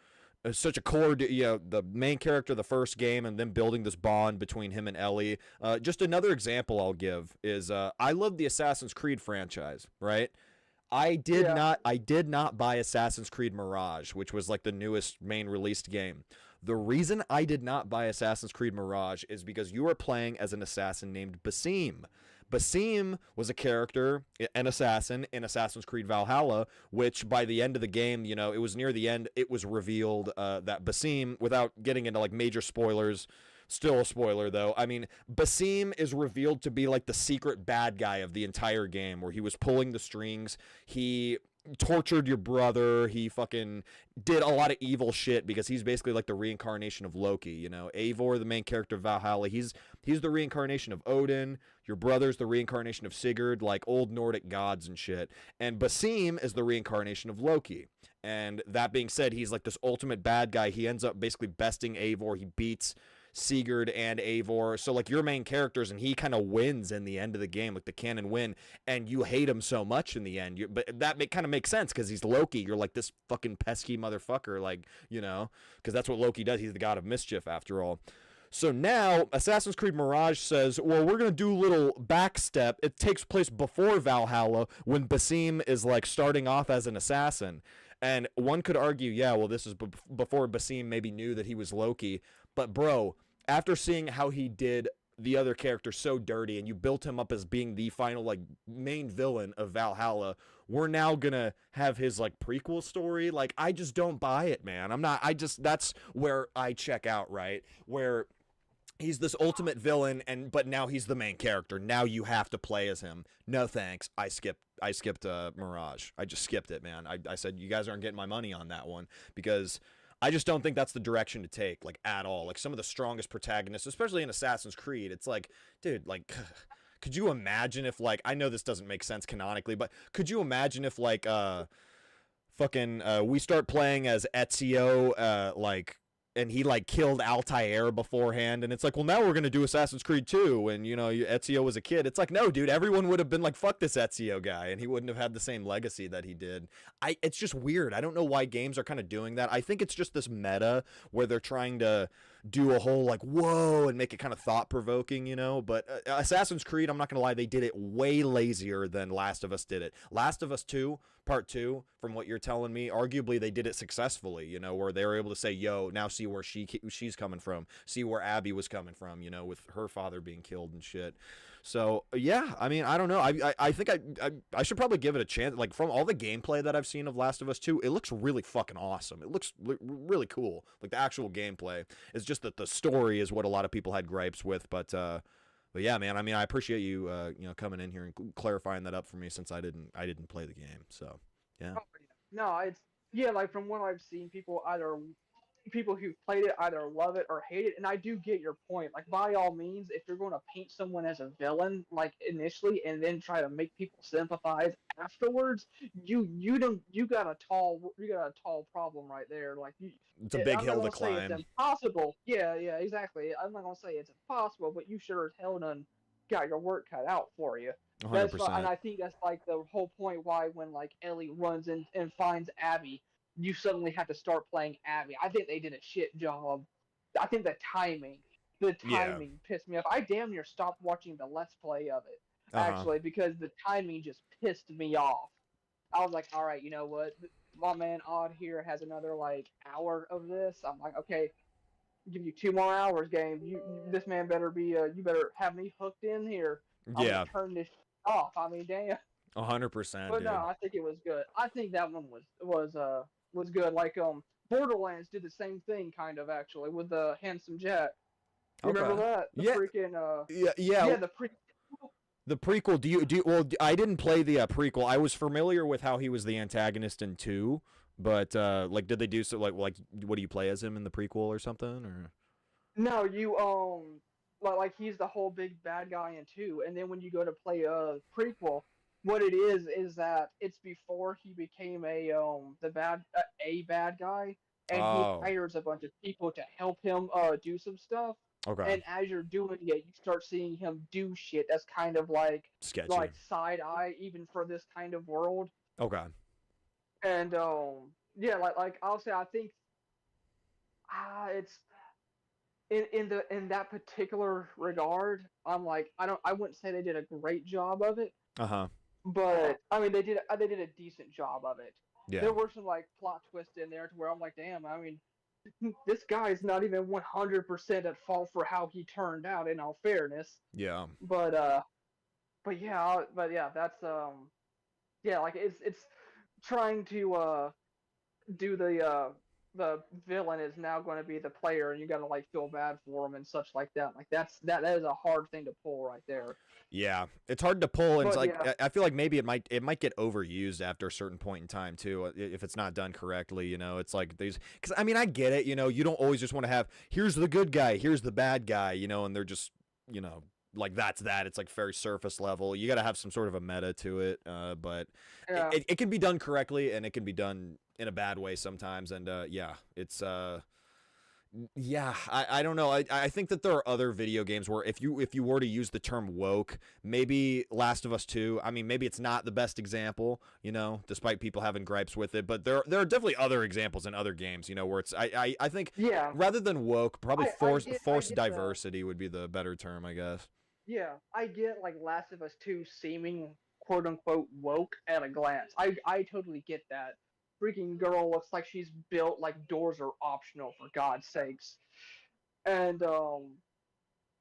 core, you know, the main character of the first game, and then building this bond between him and Ellie. Just another example I'll give is I love the Assassin's Creed franchise, right? I did not buy Assassin's Creed Mirage, which was like the newest main released game. The reason I did not buy Assassin's Creed Mirage is because you are playing as an assassin named Basim. Basim was a character, an assassin in Assassin's Creed Valhalla, which by the end of the game, you know, it was near the end, it was revealed that Basim, without getting into like major spoilers, still a spoiler though, I mean, Basim is revealed to be like the secret bad guy of the entire game, where he was pulling the strings, he tortured your brother, he fucking did a lot of evil shit because he's basically like the reincarnation of Loki, you know. Eivor, the main character of Valhalla, he's the reincarnation of Odin, your brother's the reincarnation of Sigurd, like old Nordic gods and shit, and Basim is the reincarnation of Loki. And that being said, he's like this ultimate bad guy. He ends up basically besting Eivor, he beats Sigurd and Eivor, so like your main characters, and he kind of wins in the end of the game, like the canon win, and you hate him so much in the end. But that kind of makes sense because he's Loki. You're like this fucking pesky motherfucker, like, you know, because that's what Loki does. He's the god of mischief after all. So now Assassin's Creed Mirage says, well, we're going to do a little backstep. It takes place before Valhalla when Basim is like starting off as an assassin. And one could argue, yeah, well, this is before Basim maybe knew that he was Loki. But bro, after seeing how he did the other character so dirty, and you built him up as being the final like main villain of Valhalla, we're now gonna have his like prequel story. Like, I just don't buy it, man. That's where I check out, right? Where he's this ultimate villain, but now he's the main character. Now you have to play as him. No thanks. I skipped Mirage. I just skipped it, man. I said, you guys aren't getting my money on that one, because I just don't think that's the direction to take, like, at all. Like, some of the strongest protagonists, especially in Assassin's Creed, it's like, dude, like, could you imagine if, like, I know this doesn't make sense canonically, but could you imagine if, like, we start playing as Ezio, like, and he like killed Altair beforehand, and it's like, well, now we're gonna do Assassin's Creed 2, and you know, Ezio was a kid. It's like, no, dude, everyone would have been like, fuck this Ezio guy, and he wouldn't have had the same legacy that he did. It's just weird. I don't know why games are kind of doing that. I think it's just this meta where they're trying to do a whole like whoa and make it kind of thought-provoking, you know. But Assassin's Creed, I'm not gonna lie, they did it way lazier than Last of Us did it. Last of Us 2 Part 2, from what you're telling me, arguably they did it successfully, you know, where they were able to say, yo, now see where she's coming from, see where Abby was coming from, you know, with her father being killed and shit. So yeah, I mean, I don't know. I think I should probably give it a chance. Like from all the gameplay that I've seen of Last of Us 2, it looks really fucking awesome. It looks really cool. Like the actual gameplay. It's just that the story is what a lot of people had gripes with. But yeah, man. I mean, I appreciate you coming in here and clarifying that up for me since I didn't play the game. So yeah. Oh, yeah. No, it's yeah. Like from what I've seen, people who've played it either love it or hate it, and I do get your point. Like by all means, if you're going to paint someone as a villain, like initially, and then try to make people sympathize afterwards, you got a tall problem right there. Like it's a big I'm hill not to gonna say climb. it's impossible. Yeah, exactly. I'm not gonna say it's impossible, but you sure as hell done got your work cut out for you. 100%. And I think that's like the whole point why when like Ellie runs in and finds Abby, you suddenly have to start playing Abby. I think they did a shit job. I think the timing pissed me off. I damn near stopped watching the Let's Play of it, actually, because the timing just pissed me off. I was like, all right, you know what? My man Odd here has another like hour of this. I'm like, okay, give you 2 more hours, game. This man better be you better have me hooked in here. I'm gonna turn this off. I mean, damn. 100%. But no, I think it was good. I think that one was good. Like Borderlands did the same thing, kind of actually, with the Handsome Jack. You remember that? The prequel. Do you? Well, I didn't play the prequel. I was familiar with how he was the antagonist in 2, but like, did they do so? Like, what do you play as him in the prequel or something? Or no, you like he's the whole big bad guy in 2, and then when you go to play prequel, what it is that it's before he became a bad guy, and he hires a bunch of people to help him do some stuff. Okay. And as you're doing it, you start seeing him do shit that's kind of like sketchy, like side eye, even for this kind of world. Okay. And yeah, like I'll say, I think it's in that particular regard, I'm like, I wouldn't say they did a great job of it. But I mean, they did a decent job of it. Yeah. There were some like plot twists in there to where I'm like, damn. I mean, this guy's not even 100% at fault for how he turned out. In all fairness. Yeah. But yeah, that's yeah, like it's trying to do the villain is now going to be the player, and you got to like feel bad for him and such like that. Like that is a hard thing to pull right there. Yeah, it's hard to pull, and But, it's like yeah. I feel like maybe it might get overused after a certain point in time too, if it's not done correctly. You know, it's like these, because I mean, I get it. You know, you don't always just want to have here's the good guy, here's the bad guy. You know, and they're just like that's that. It's like very surface level. You got to have some sort of a meta to it. But Yeah. it can be done correctly, and it can be done in a bad way sometimes. And yeah, it's yeah, I don't know. I think that there are other video games where if you were to use the term woke, maybe Last of Us 2, I mean, maybe it's not the best example, despite people having gripes with it, but there are definitely other examples in other games, where it's I think rather than woke, probably forced diversity would be the better term, I guess. Yeah, I get like Last of Us 2 seeming quote unquote woke at a glance. I totally get that. Freaking girl looks like she's built like doors are optional, for God's sakes. And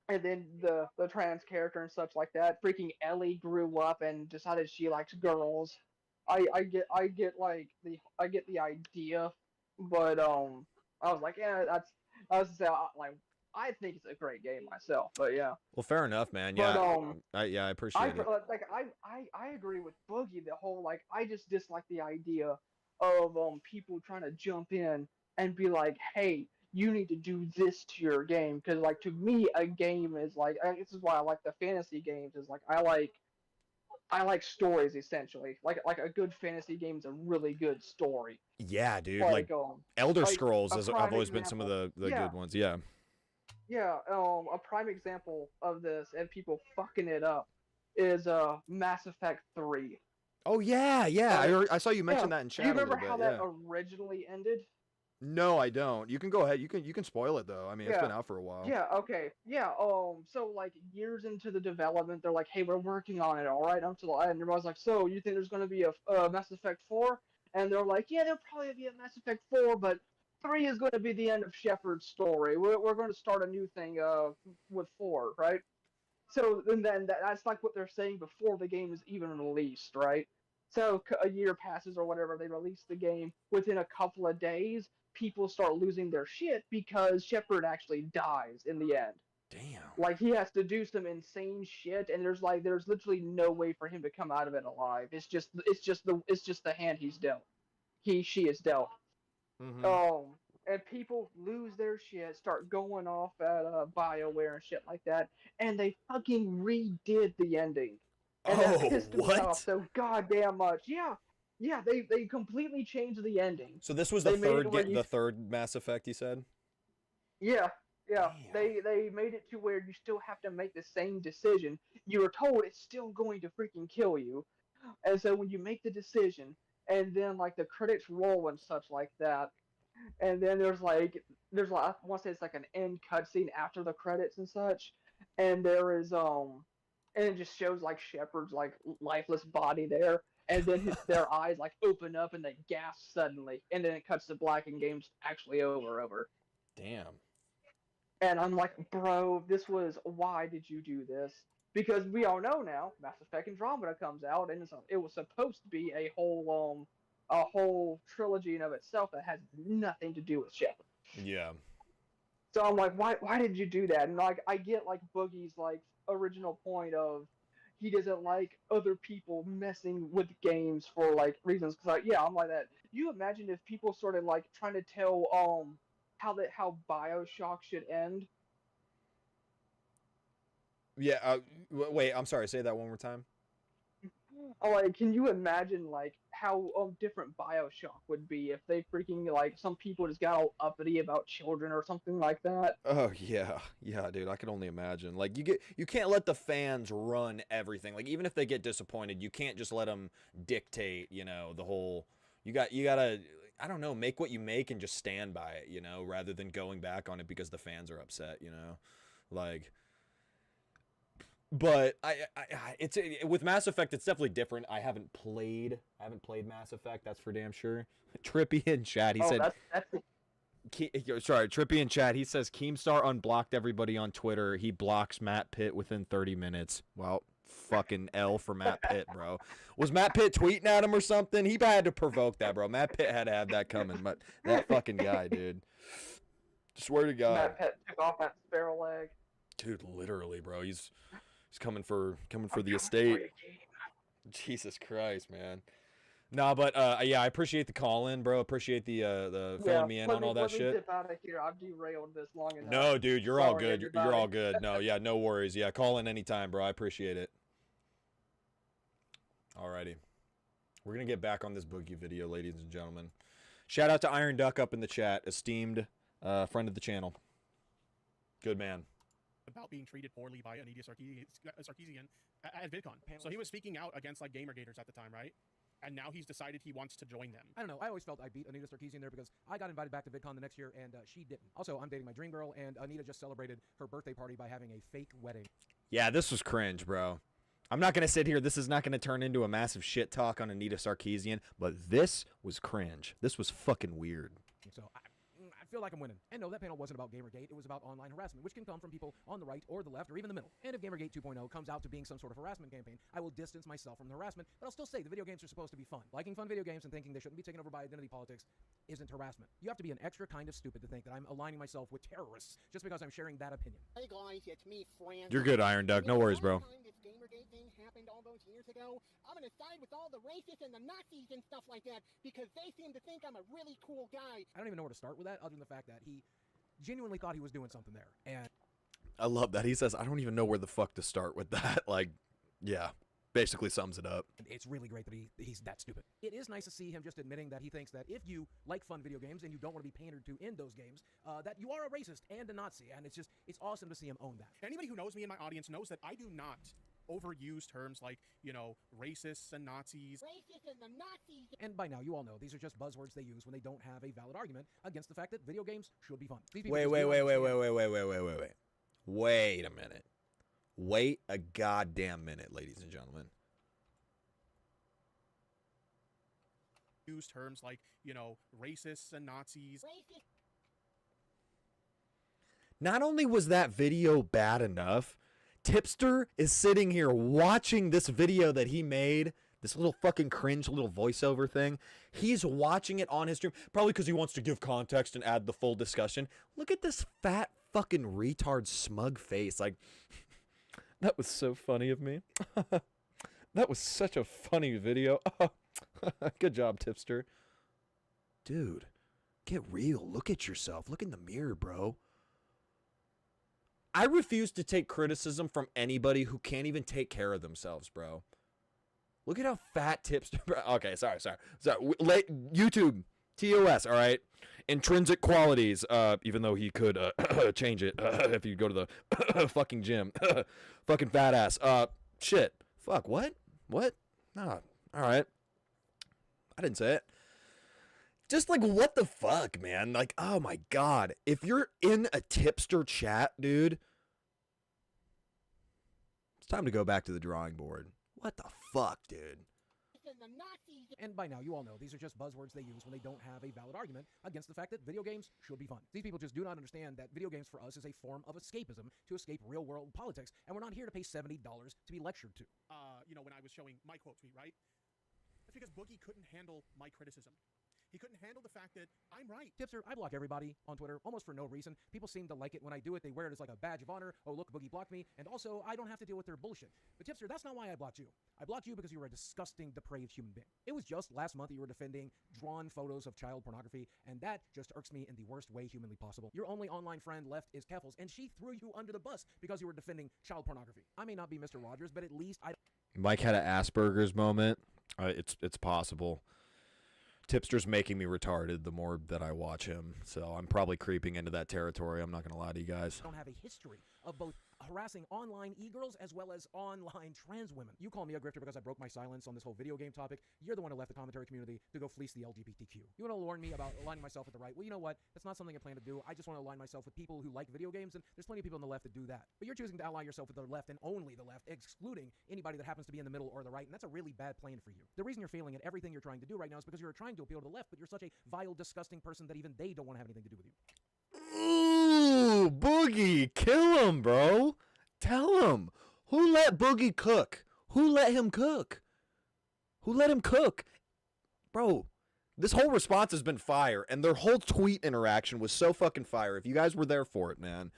then the trans character and such like that. Freaking Ellie grew up and decided she likes girls. I get the idea, but I was like, yeah, I think it's a great game myself, but yeah. Well, fair enough, man. Yeah, but, I appreciate it. I agree with Boogie. The whole I just dislike the idea of people trying to jump in and be like, hey, you need to do this to your game, because like to me a game is like, this is why I like the fantasy games, is like I like stories essentially. Like a good fantasy game is a really good story. Yeah, dude. Like Elder Scrolls have always been some of the good ones. Yeah. Yeah, a prime example of this and people fucking it up is Mass Effect 3. Oh yeah. I saw you mention that in chat. Do you remember how that originally ended? No, I don't. You can go ahead. You can spoil it though. I mean, it's been out for a while. Yeah. Okay. Yeah. So like years into the development, they're like, "Hey, we're working on it. All right." Until and everyone's like, "So you think there's going to be a Mass Effect 4?" And they're like, "Yeah, there'll probably be a Mass Effect 4, but 3 is going to be the end of Shepard's story. We're going to start a new thing with 4, right?" So and then that's like what they're saying before the game is even released, right? So a year passes or whatever, they release the game. Within a couple of days, people start losing their shit because Shepard actually dies in the end. Damn. Like he has to do some insane shit, and there's literally no way for him to come out of it alive. It's just the hand he's dealt. She is dealt. Mm-hmm. And people lose their shit, start going off at BioWare and shit like that, and they fucking redid the ending. And that pissed me off so goddamn much. Yeah, they completely changed the ending. So this was the third Mass Effect, you said? Yeah. They made it to where you still have to make the same decision. You were told it's still going to freaking kill you, and so when you make the decision, and then like the credits roll and such like that, and then there's like I want to say it's like an end cutscene after the credits and such, and there is and it just shows like Shepard's like lifeless body there, and then their eyes like open up and they gasp suddenly, and then it cuts to black and game's actually over. Damn. And I'm like, bro, why did you do this? Because we all know now, Mass Effect Andromeda comes out, and it was supposed to be a whole trilogy in of itself that has nothing to do with Shepard. Yeah. So I'm like, why did you do that? And like, I get like Boogie's like original point of he doesn't like other people messing with games for like reasons. Cause like, yeah, I'm like that. You imagine if people started like trying to tell how BioShock should end. Yeah. Wait. I'm sorry. Say that one more time. Like, can you imagine like how different BioShock would be if they freaking like some people just got all uppity about children or something like that? Oh yeah, dude. I can only imagine. Like you can't let the fans run everything. Like even if they get disappointed, you can't just let them dictate. The whole. You gotta. I don't know. Make what you make and just stand by it. Rather than going back on it because the fans are upset. Like. But it's with Mass Effect, it's definitely different. I haven't played Mass Effect. That's for damn sure. Trippy in chat, he said. Sorry, Trippy in chat. He says Keemstar unblocked everybody on Twitter. He blocks Matt Pitt within 30 minutes. Well, fucking L for Matt Pitt, bro. Was Matt Pitt tweeting at him or something? He had to provoke that, bro. Matt Pitt had to have that coming. But that fucking guy, dude. Swear to God. Matt Pitt took off that sparrow leg. Dude, literally, bro. He's coming for the estate. Jesus Christ, man. Nah, but yeah, I appreciate the call in, bro. Appreciate the filling me in on all that shit. Dip out of here. I've derailed this long enough. No, dude, you're all good. You're all good. No, yeah, no worries. Yeah, call in anytime, bro. I appreciate it. Alrighty. We're gonna get back on this Boogie video, ladies and gentlemen. Shout out to Iron Duck up in the chat, esteemed friend of the channel. Good man. About being treated poorly by Anita Sarkeesian at VidCon. So he was speaking out against like Gamergaters at the time, right? And now he's decided he wants to join them. I don't know. I always felt I beat Anita Sarkeesian there because I got invited back to VidCon the next year and she didn't. Also, I'm dating my dream girl and Anita just celebrated her birthday party by having a fake wedding. Yeah, this was cringe, bro. I'm not going to sit here. This is not going to turn into a massive shit talk on Anita Sarkeesian, but this was cringe. This was fucking weird. So I feel like I'm winning. And no, that panel wasn't about Gamergate. It was about online harassment, which can come from people on the right or the left or even the middle. And if Gamergate 2.0 comes out to being some sort of harassment campaign, I will distance myself from the harassment, but I'll still say the video games are supposed to be fun. Liking fun video games and thinking they shouldn't be taken over by identity politics isn't harassment. You have to be an extra kind of stupid to think that I'm aligning myself with terrorists just because I'm sharing that opinion. Hey guys, it's me, Fran. You're good, Iron Duck. No worries, bro. This Gamergate thing happened all those years ago. I'm gonna side with all the racists and the Nazis and stuff like that because they seem to think I'm a really cool guy. I don't even know where to start with that other than the fact that he genuinely thought he was doing something there. And I love that. He says, I don't even know where the fuck to start with that. Like, yeah, basically sums it up. It's really great that he's that stupid. It is nice to see him just admitting that he thinks that if you like fun video games and you don't want to be pandered to in those games, that you are a racist and a Nazi. And it's awesome to see him own that. Anybody who knows me in my audience knows that I do not overuse terms like, racists and Nazis. Racists and the Nazis. And by now, you all know these are just buzzwords they use when they don't have a valid argument against the fact that video games should be fun. Wait a minute. Wait a goddamn minute, ladies and gentlemen. Use terms like, racists and Nazis. Racist. Not only was that video bad enough, Tipster is sitting here watching this video that he made, this little fucking cringe little voiceover thing. He's watching it on his stream, probably because he wants to give context and add the full discussion. Look at this fat fucking retard smug face. Like, that was so funny of me. That was such a funny video. Good job, Tipster. Dude, get real. Look at yourself. Look in the mirror, bro. I refuse to take criticism from anybody who can't even take care of themselves, bro. Look at how fat Tipster... Okay, sorry. YouTube, TOS, all right? Intrinsic qualities, even though he could change it if you go to the fucking gym. Fucking fat ass. Shit. Fuck, what? What? Nah, all right. I didn't say it. Just like, what the fuck, man? Like, oh my god. If you're in a Tipster chat, dude, it's time to go back to the drawing board. What the fuck, dude? And by now, you all know these are just buzzwords they use when they don't have a valid argument against the fact that video games should be fun. These people just do not understand that video games for us is a form of escapism to escape real-world politics, and we're not here to pay $70 to be lectured to. You know, when I was showing my quote tweet, right? That's because Boogie couldn't handle my criticism. He couldn't handle the fact that I'm right. Tipster, I block everybody on Twitter almost for no reason. People seem to like it when I do it. They wear it as like a badge of honor. Oh, look, Boogie blocked me. And also, I don't have to deal with their bullshit. But Tipster, that's not why I blocked you. I blocked you because you were a disgusting, depraved human being. It was just last month that you were defending drawn photos of child pornography, and that just irks me in the worst way humanly possible. Your only online friend left is Keffels, and she threw you under the bus because you were defending child pornography. I may not be Mr. Rogers, but at least I... Mike had an Asperger's moment. It's possible. Tipster's making me retarded the more that I watch him, so I'm probably creeping into that territory. I'm not going to lie to you guys. Don't have a history of both harassing online e-girls as well as online trans women. You call me a grifter because I broke my silence on this whole video game topic. You're the one who left the commentary community to go fleece the LGBTQ. You want to warn me about aligning myself with the right. Well, you know what? That's not something I plan to do. I just want to align myself with people who like video games, and there's plenty of people on the left that do that. But you're choosing to ally yourself with the left and only the left, excluding anybody that happens to be in the middle or the right, and that's a really bad plan for you. The reason you're failing at everything you're trying to do right now is because you're trying to appeal to the left, but you're such a vile, disgusting person that even they don't want to have anything to do with you. Ooh, Boogie, kill him, bro. Tell him. Who let Boogie cook? Who let him cook? Who let him cook? Bro, this whole response has been fire, and their whole tweet interaction was so fucking fire. If you guys were there for it, man.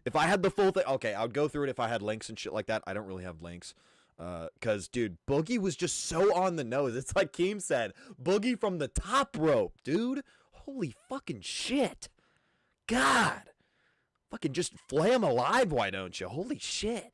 If I had the full thing, okay, I would go through it if I had links and shit like that. I don't really have links. Because, dude, Boogie was just so on the nose. It's like Keem said, Boogie from the top rope, dude. Holy fucking shit. God. Fucking just flay him alive, why don't you? Holy shit.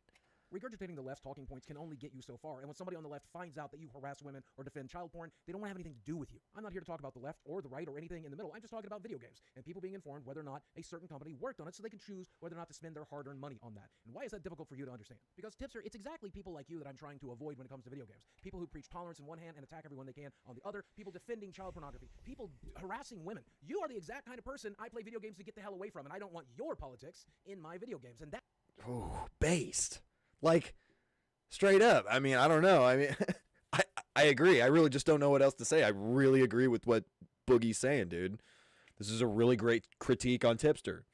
Regurgitating the left's talking points can only get you so far, and when somebody on the left finds out that you harass women or defend child porn, they don't want to have anything to do with you. I'm not here to talk about the left or the right or anything in the middle. I'm just talking about video games and people being informed whether or not a certain company worked on it so they can choose whether or not to spend their hard-earned money on that. And why is that difficult for you to understand? Because, Tipster, it's exactly people like you that I'm trying to avoid when it comes to video games. People who preach tolerance in one hand and attack everyone they can on the other. People defending child pornography. People harassing women. You are the exact kind of person I play video games to get the hell away from, and I don't want your politics in my video games. And that... Oh, based. Like... Straight up. I mean, I don't know. I mean, I agree. I really just don't know what else to say. I really agree with what Boogie's saying, dude. This is a really great critique on Tipster.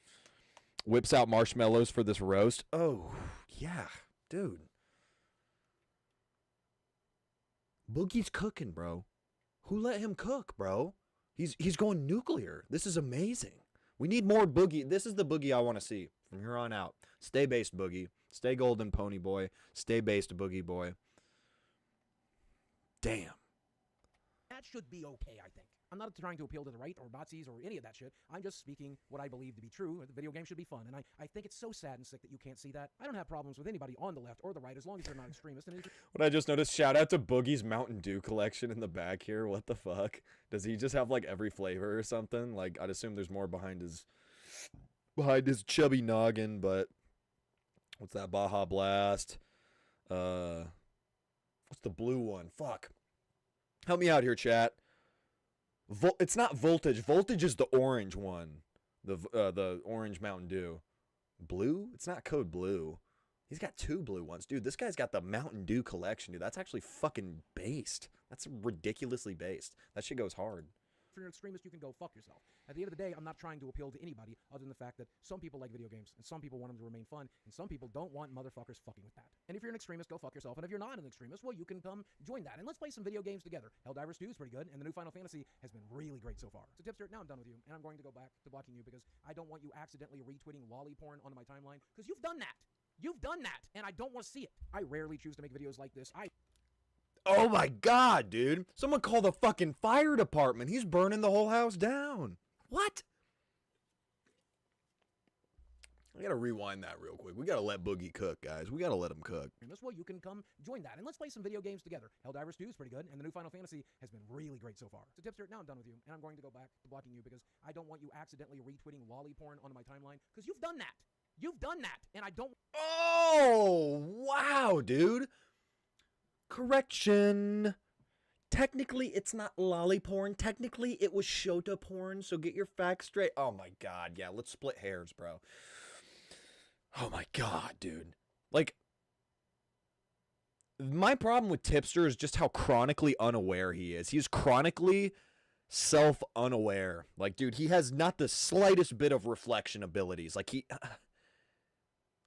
Whips out marshmallows for this roast. Oh, yeah, dude. Boogie's cooking, bro. Who let him cook, bro? He's going nuclear. This is amazing. We need more Boogie. This is the Boogie I want to see from here on out. Stay based, Boogie. Stay golden, pony boy. Stay based, Boogie boy. Damn. That should be okay, I think. I'm not trying to appeal to the right or Nazis or any of that shit. I'm just speaking what I believe to be true. The video game should be fun. And I think it's so sad and sick that you can't see that. I don't have problems with anybody on the left or the right as long as they're not extremists. And what I just noticed, shout out to Boogie's Mountain Dew collection in the back here. What the fuck? Does he just have like every flavor or something? Like, I'd assume there's more behind his chubby noggin, but what's that? Baja Blast. What's the blue one? Fuck. Help me out here, chat. It's not Voltage. Voltage is the orange one. The orange Mountain Dew. Blue? It's not code blue. He's got two blue ones. Dude, this guy's got the Mountain Dew collection, dude. That's actually fucking based. That's ridiculously based. That shit goes hard. If you're an extremist, you can go fuck yourself. At the end of the day, I'm not trying to appeal to anybody other than the fact that some people like video games, and some people want them to remain fun, and some people don't want motherfuckers fucking with that. And if you're an extremist, go fuck yourself. And if you're not an extremist, well, you can come join that. And let's play some video games together. Helldivers 2 is pretty good, and the new Final Fantasy has been really great so far. So Tipster, now I'm done with you, and I'm going to go back to blocking you because I don't want you accidentally retweeting lolly porn onto my timeline, because you've done that. You've done that, and I don't want to see it. I rarely choose to make videos like this. Oh my god, dude. Someone call the fucking fire department. He's burning the whole house down. What? I gotta rewind that real quick. We gotta let Boogie cook, guys. We gotta let him cook. Well, you can come join that, and let's play some video games together. Helldivers 2 is pretty good, and the new Final Fantasy has been really great so far. So Tipster, now I'm done with you, and I'm going to go back to blocking you because I don't want you accidentally retweeting lolly porn onto my timeline, because you've done that. You've done that, and I don't... Oh, wow, dude. Correction. Technically, it's not lolly porn. Technically, it was Shota porn, so get your facts straight. Oh my god, yeah, let's split hairs, bro. Oh my god, dude. Like, my problem with Tipster is just how chronically unaware he is. He's chronically self-unaware. Like, dude, he has not the slightest bit of reflection abilities. Like,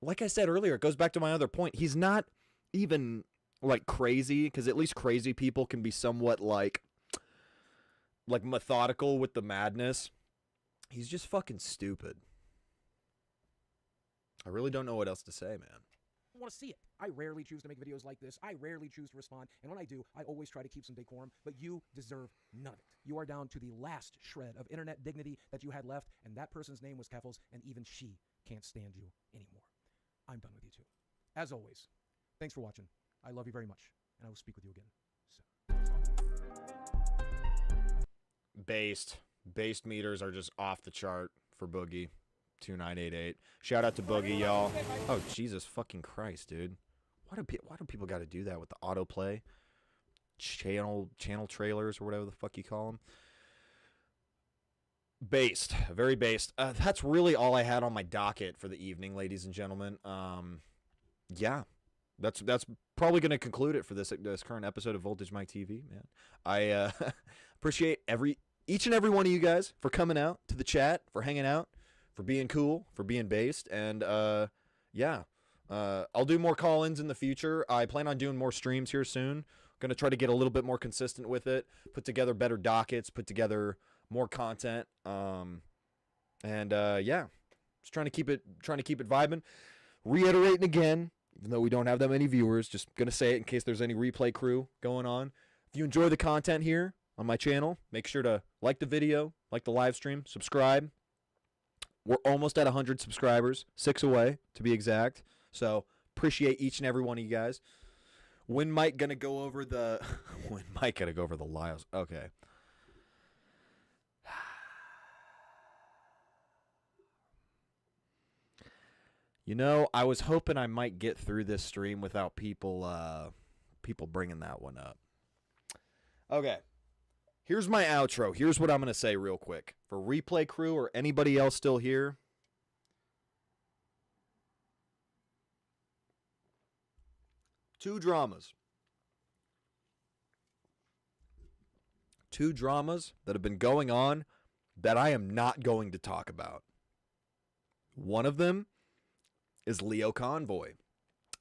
like I said earlier, it goes back to my other point. He's not even, like, crazy, because at least crazy people can be somewhat, like methodical with the madness. He's just fucking stupid. I really don't know what else to say, man. I want to see it. I rarely choose to make videos like this. I rarely choose to respond. And when I do, I always try to keep some decorum, but you deserve none of it. You are down to the last shred of internet dignity that you had left, and that person's name was Keffels, and even she can't stand you anymore. I'm done with you too. As always, thanks for watching. I love you very much, and I will speak with you again soon. Based meters are just off the chart for Boogie2988. Shout out to Boogie, y'all. Oh, Jesus fucking Christ, dude. Why do people got to do that with the autoplay? Channel trailers or whatever the fuck you call them. Based. Very based. That's really all I had on my docket for the evening, ladies and gentlemen. Yeah. That's probably going to conclude it for this current episode of VoltageMikeTV, man. I appreciate each and every one of you guys for coming out to the chat, for hanging out, for being cool, for being based, and yeah. I'll do more call-ins in the future. I plan on doing more streams here soon. Going to try to get a little bit more consistent with it, put together better dockets, put together more content, and yeah, just trying to keep it vibing. Reiterating again, even though we don't have that many viewers, just gonna say it in case there's any replay crew going on. If you enjoy the content here on my channel, make sure to like the video, like the live stream, subscribe. We're almost at 100 subscribers, 6 away to be exact. So appreciate each and every one of you guys. When Mike gonna go over the Lyles? Okay. You know, I was hoping I might get through this stream without people bringing that one up. Okay. Here's my outro. Here's what I'm going to say real quick. For replay crew or anybody else still here, two dramas that have been going on that I am not going to talk about. One of them is Leo Convoy.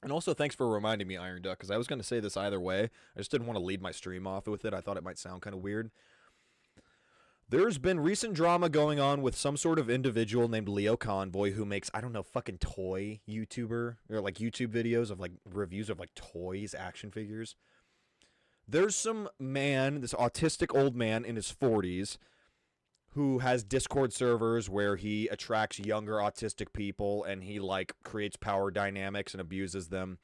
And also, thanks for reminding me, Iron Duck, because I was going to say this either way. I just didn't want to lead my stream off with it. I thought it might sound kind of weird. There's been recent drama going on with some sort of individual named Leo Convoy who makes, I don't know, fucking toy YouTuber, or like YouTube videos of like reviews of like toys, action figures. There's some man, this autistic old man in his 40s, who has Discord servers where he attracts younger autistic people and he like creates power dynamics and abuses them.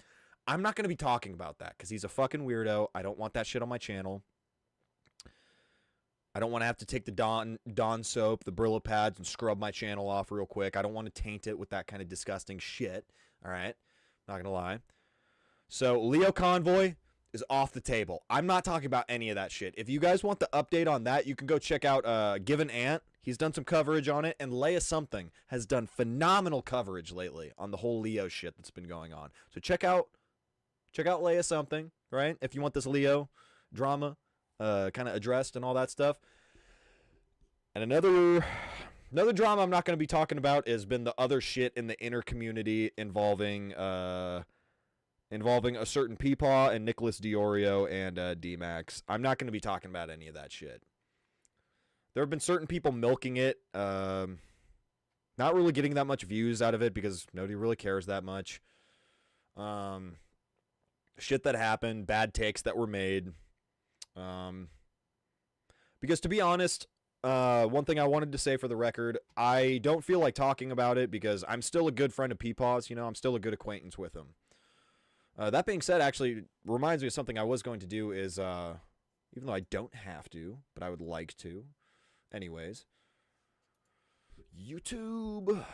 I'm not going to be talking about that because he's a fucking weirdo. I don't want that shit on my channel. I don't want to have to take the Dawn soap, the Brillo pads, and scrub my channel off real quick. I don't want to taint it with that kind of disgusting shit. All right? Not going to lie. So Leo Convoy is off the table. I'm not talking about any of that shit. If you guys want the update on that, you can go check out Give an Ant. He's done some coverage on it, and Leia Something has done phenomenal coverage lately on the whole Leo shit that's been going on. So check out Leia Something, right? If you want this Leo drama kind of addressed and all that stuff. And another drama I'm not going to be talking about has been the other shit in the inner community involving a certain Peepaw and Nicholas Diorio and D-Max. I'm not going to be talking about any of that shit. There have been certain people milking it, not really getting that much views out of it because nobody really cares that much. Shit that happened, bad takes that were made. Because to be honest, one thing I wanted to say for the record, I don't feel like talking about it because I'm still a good friend of Peepaw's. You know, I'm still a good acquaintance with him. That being said, actually reminds me of something I was going to do is, even though I don't have to, but I would like to. Anyways. YouTube.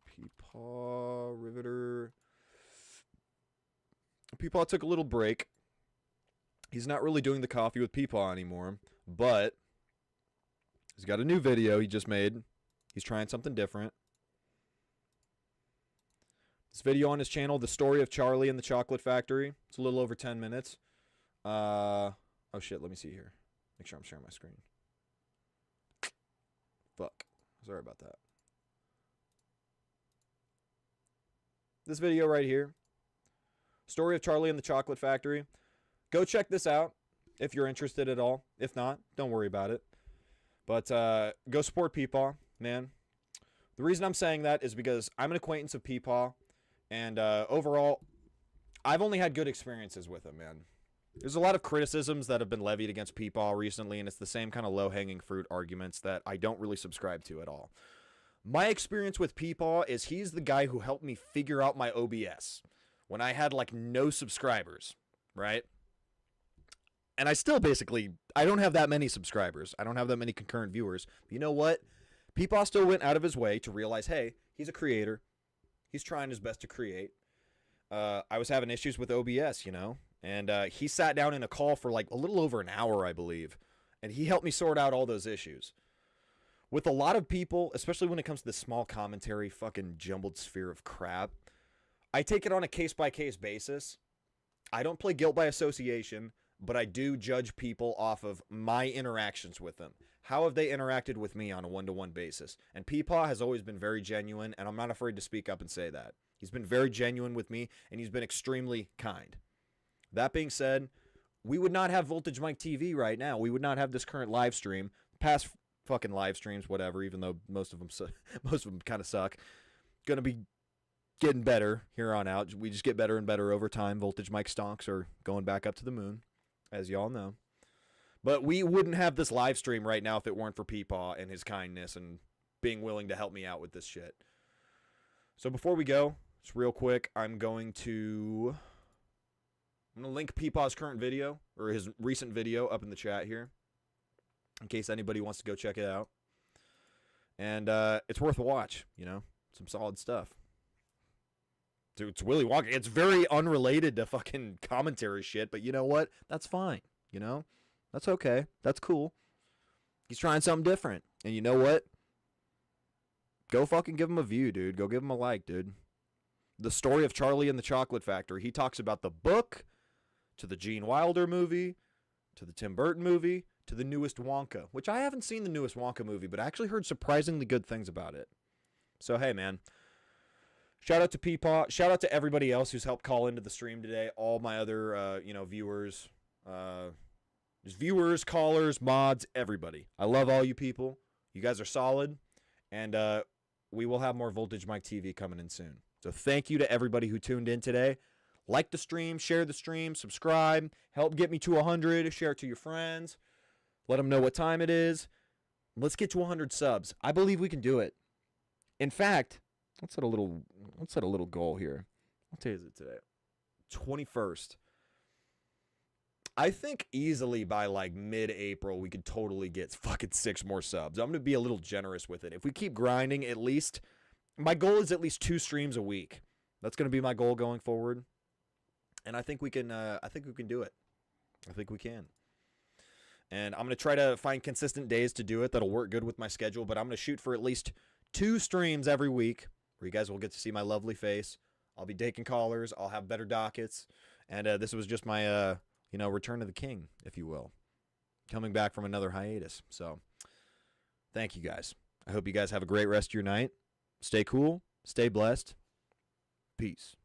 Peepaw Riveter. Peepaw took a little break. He's not really doing the coffee with Peepaw anymore, but he's got a new video he just made. He's trying something different. This video on his channel, The Story of Charlie and the Chocolate Factory. It's a little over 10 minutes. Oh shit, let me see here. Make sure I'm sharing my screen. Fuck. Sorry about that. This video right here. Story of Charlie and the Chocolate Factory. Go check this out if you're interested at all. If not, don't worry about it. But go support Peepaw, man. The reason I'm saying that is because I'm an acquaintance of Peepaw. And overall, I've only had good experiences with him, man. There's a lot of criticisms that have been levied against Peepaw recently, and it's the same kind of low-hanging fruit arguments that I don't really subscribe to at all. My experience with Peepaw is he's the guy who helped me figure out my OBS when I had, like, no subscribers, right? And I still basically, I don't have that many subscribers. I don't have that many concurrent viewers. But you know what? Peepaw still went out of his way to realize, hey, he's a creator. He's trying his best to create. I was having issues with OBS, you know? And he sat down in a call for like a little over an hour, I believe. And he helped me sort out all those issues. With a lot of people, especially when it comes to this small commentary fucking jumbled sphere of crap, I take it on a case-by-case basis. I don't play guilt by association, but I do judge people off of my interactions with them. How have they interacted with me on a one-to-one basis? And Peepaw has always been very genuine, and I'm not afraid to speak up and say that. He's been very genuine with me, and he's been extremely kind. That being said, we would not have VoltageMikeTV right now. We would not have this current live stream. Past fucking live streams, whatever, even though most of them kind of suck. Gonna be getting better here on out. We just get better and better over time. Voltage Mike stonks are going back up to the moon, as y'all know. But we wouldn't have this live stream right now if it weren't for Peepaw and his kindness and being willing to help me out with this shit. So before we go, just real quick, I'm going to link Peepaw's current video, or his recent video, up in the chat here, in case anybody wants to go check it out. And it's worth a watch, you know? Some solid stuff. Dude, it's Willy Wonka. It's very unrelated to fucking commentary shit, but you know what? That's fine, you know? That's okay. That's cool. He's trying something different. And you know what? Go fucking give him a view, dude. Go give him a like, dude. The Story of Charlie and the Chocolate Factory. He talks about the book, to the Gene Wilder movie, to the Tim Burton movie, to the newest Wonka, which I haven't seen the newest Wonka movie, but I actually heard surprisingly good things about it. So, hey, man. Shout out to Peepaw. Shout out to everybody else who's helped call into the stream today. All my other, viewers. There's viewers, callers, mods, everybody. I love all you people. You guys are solid. And we will have more Voltage Mike TV coming in soon. So thank you to everybody who tuned in today. Like the stream, share the stream, subscribe, help get me to 100, share it to your friends, let them know what time it is. Let's get to 100 subs. I believe we can do it. In fact, let's set a little goal here. What day is it today? 21st. I think easily by like mid-April we could totally get fucking 6 more subs. I'm going to be a little generous with it. If we keep grinding, at least my goal is at least 2 streams a week. That's going to be my goal going forward. And I think we can do it. I think we can. And I'm going to try to find consistent days to do it that'll work good with my schedule, but I'm going to shoot for at least 2 streams every week where you guys will get to see my lovely face. I'll be taking callers. I'll have better dockets. And this was just my return to the king, if you will. coming back from another hiatus. So thank you guys. I hope you guys have a great rest of your night. Stay cool. Stay blessed. Peace.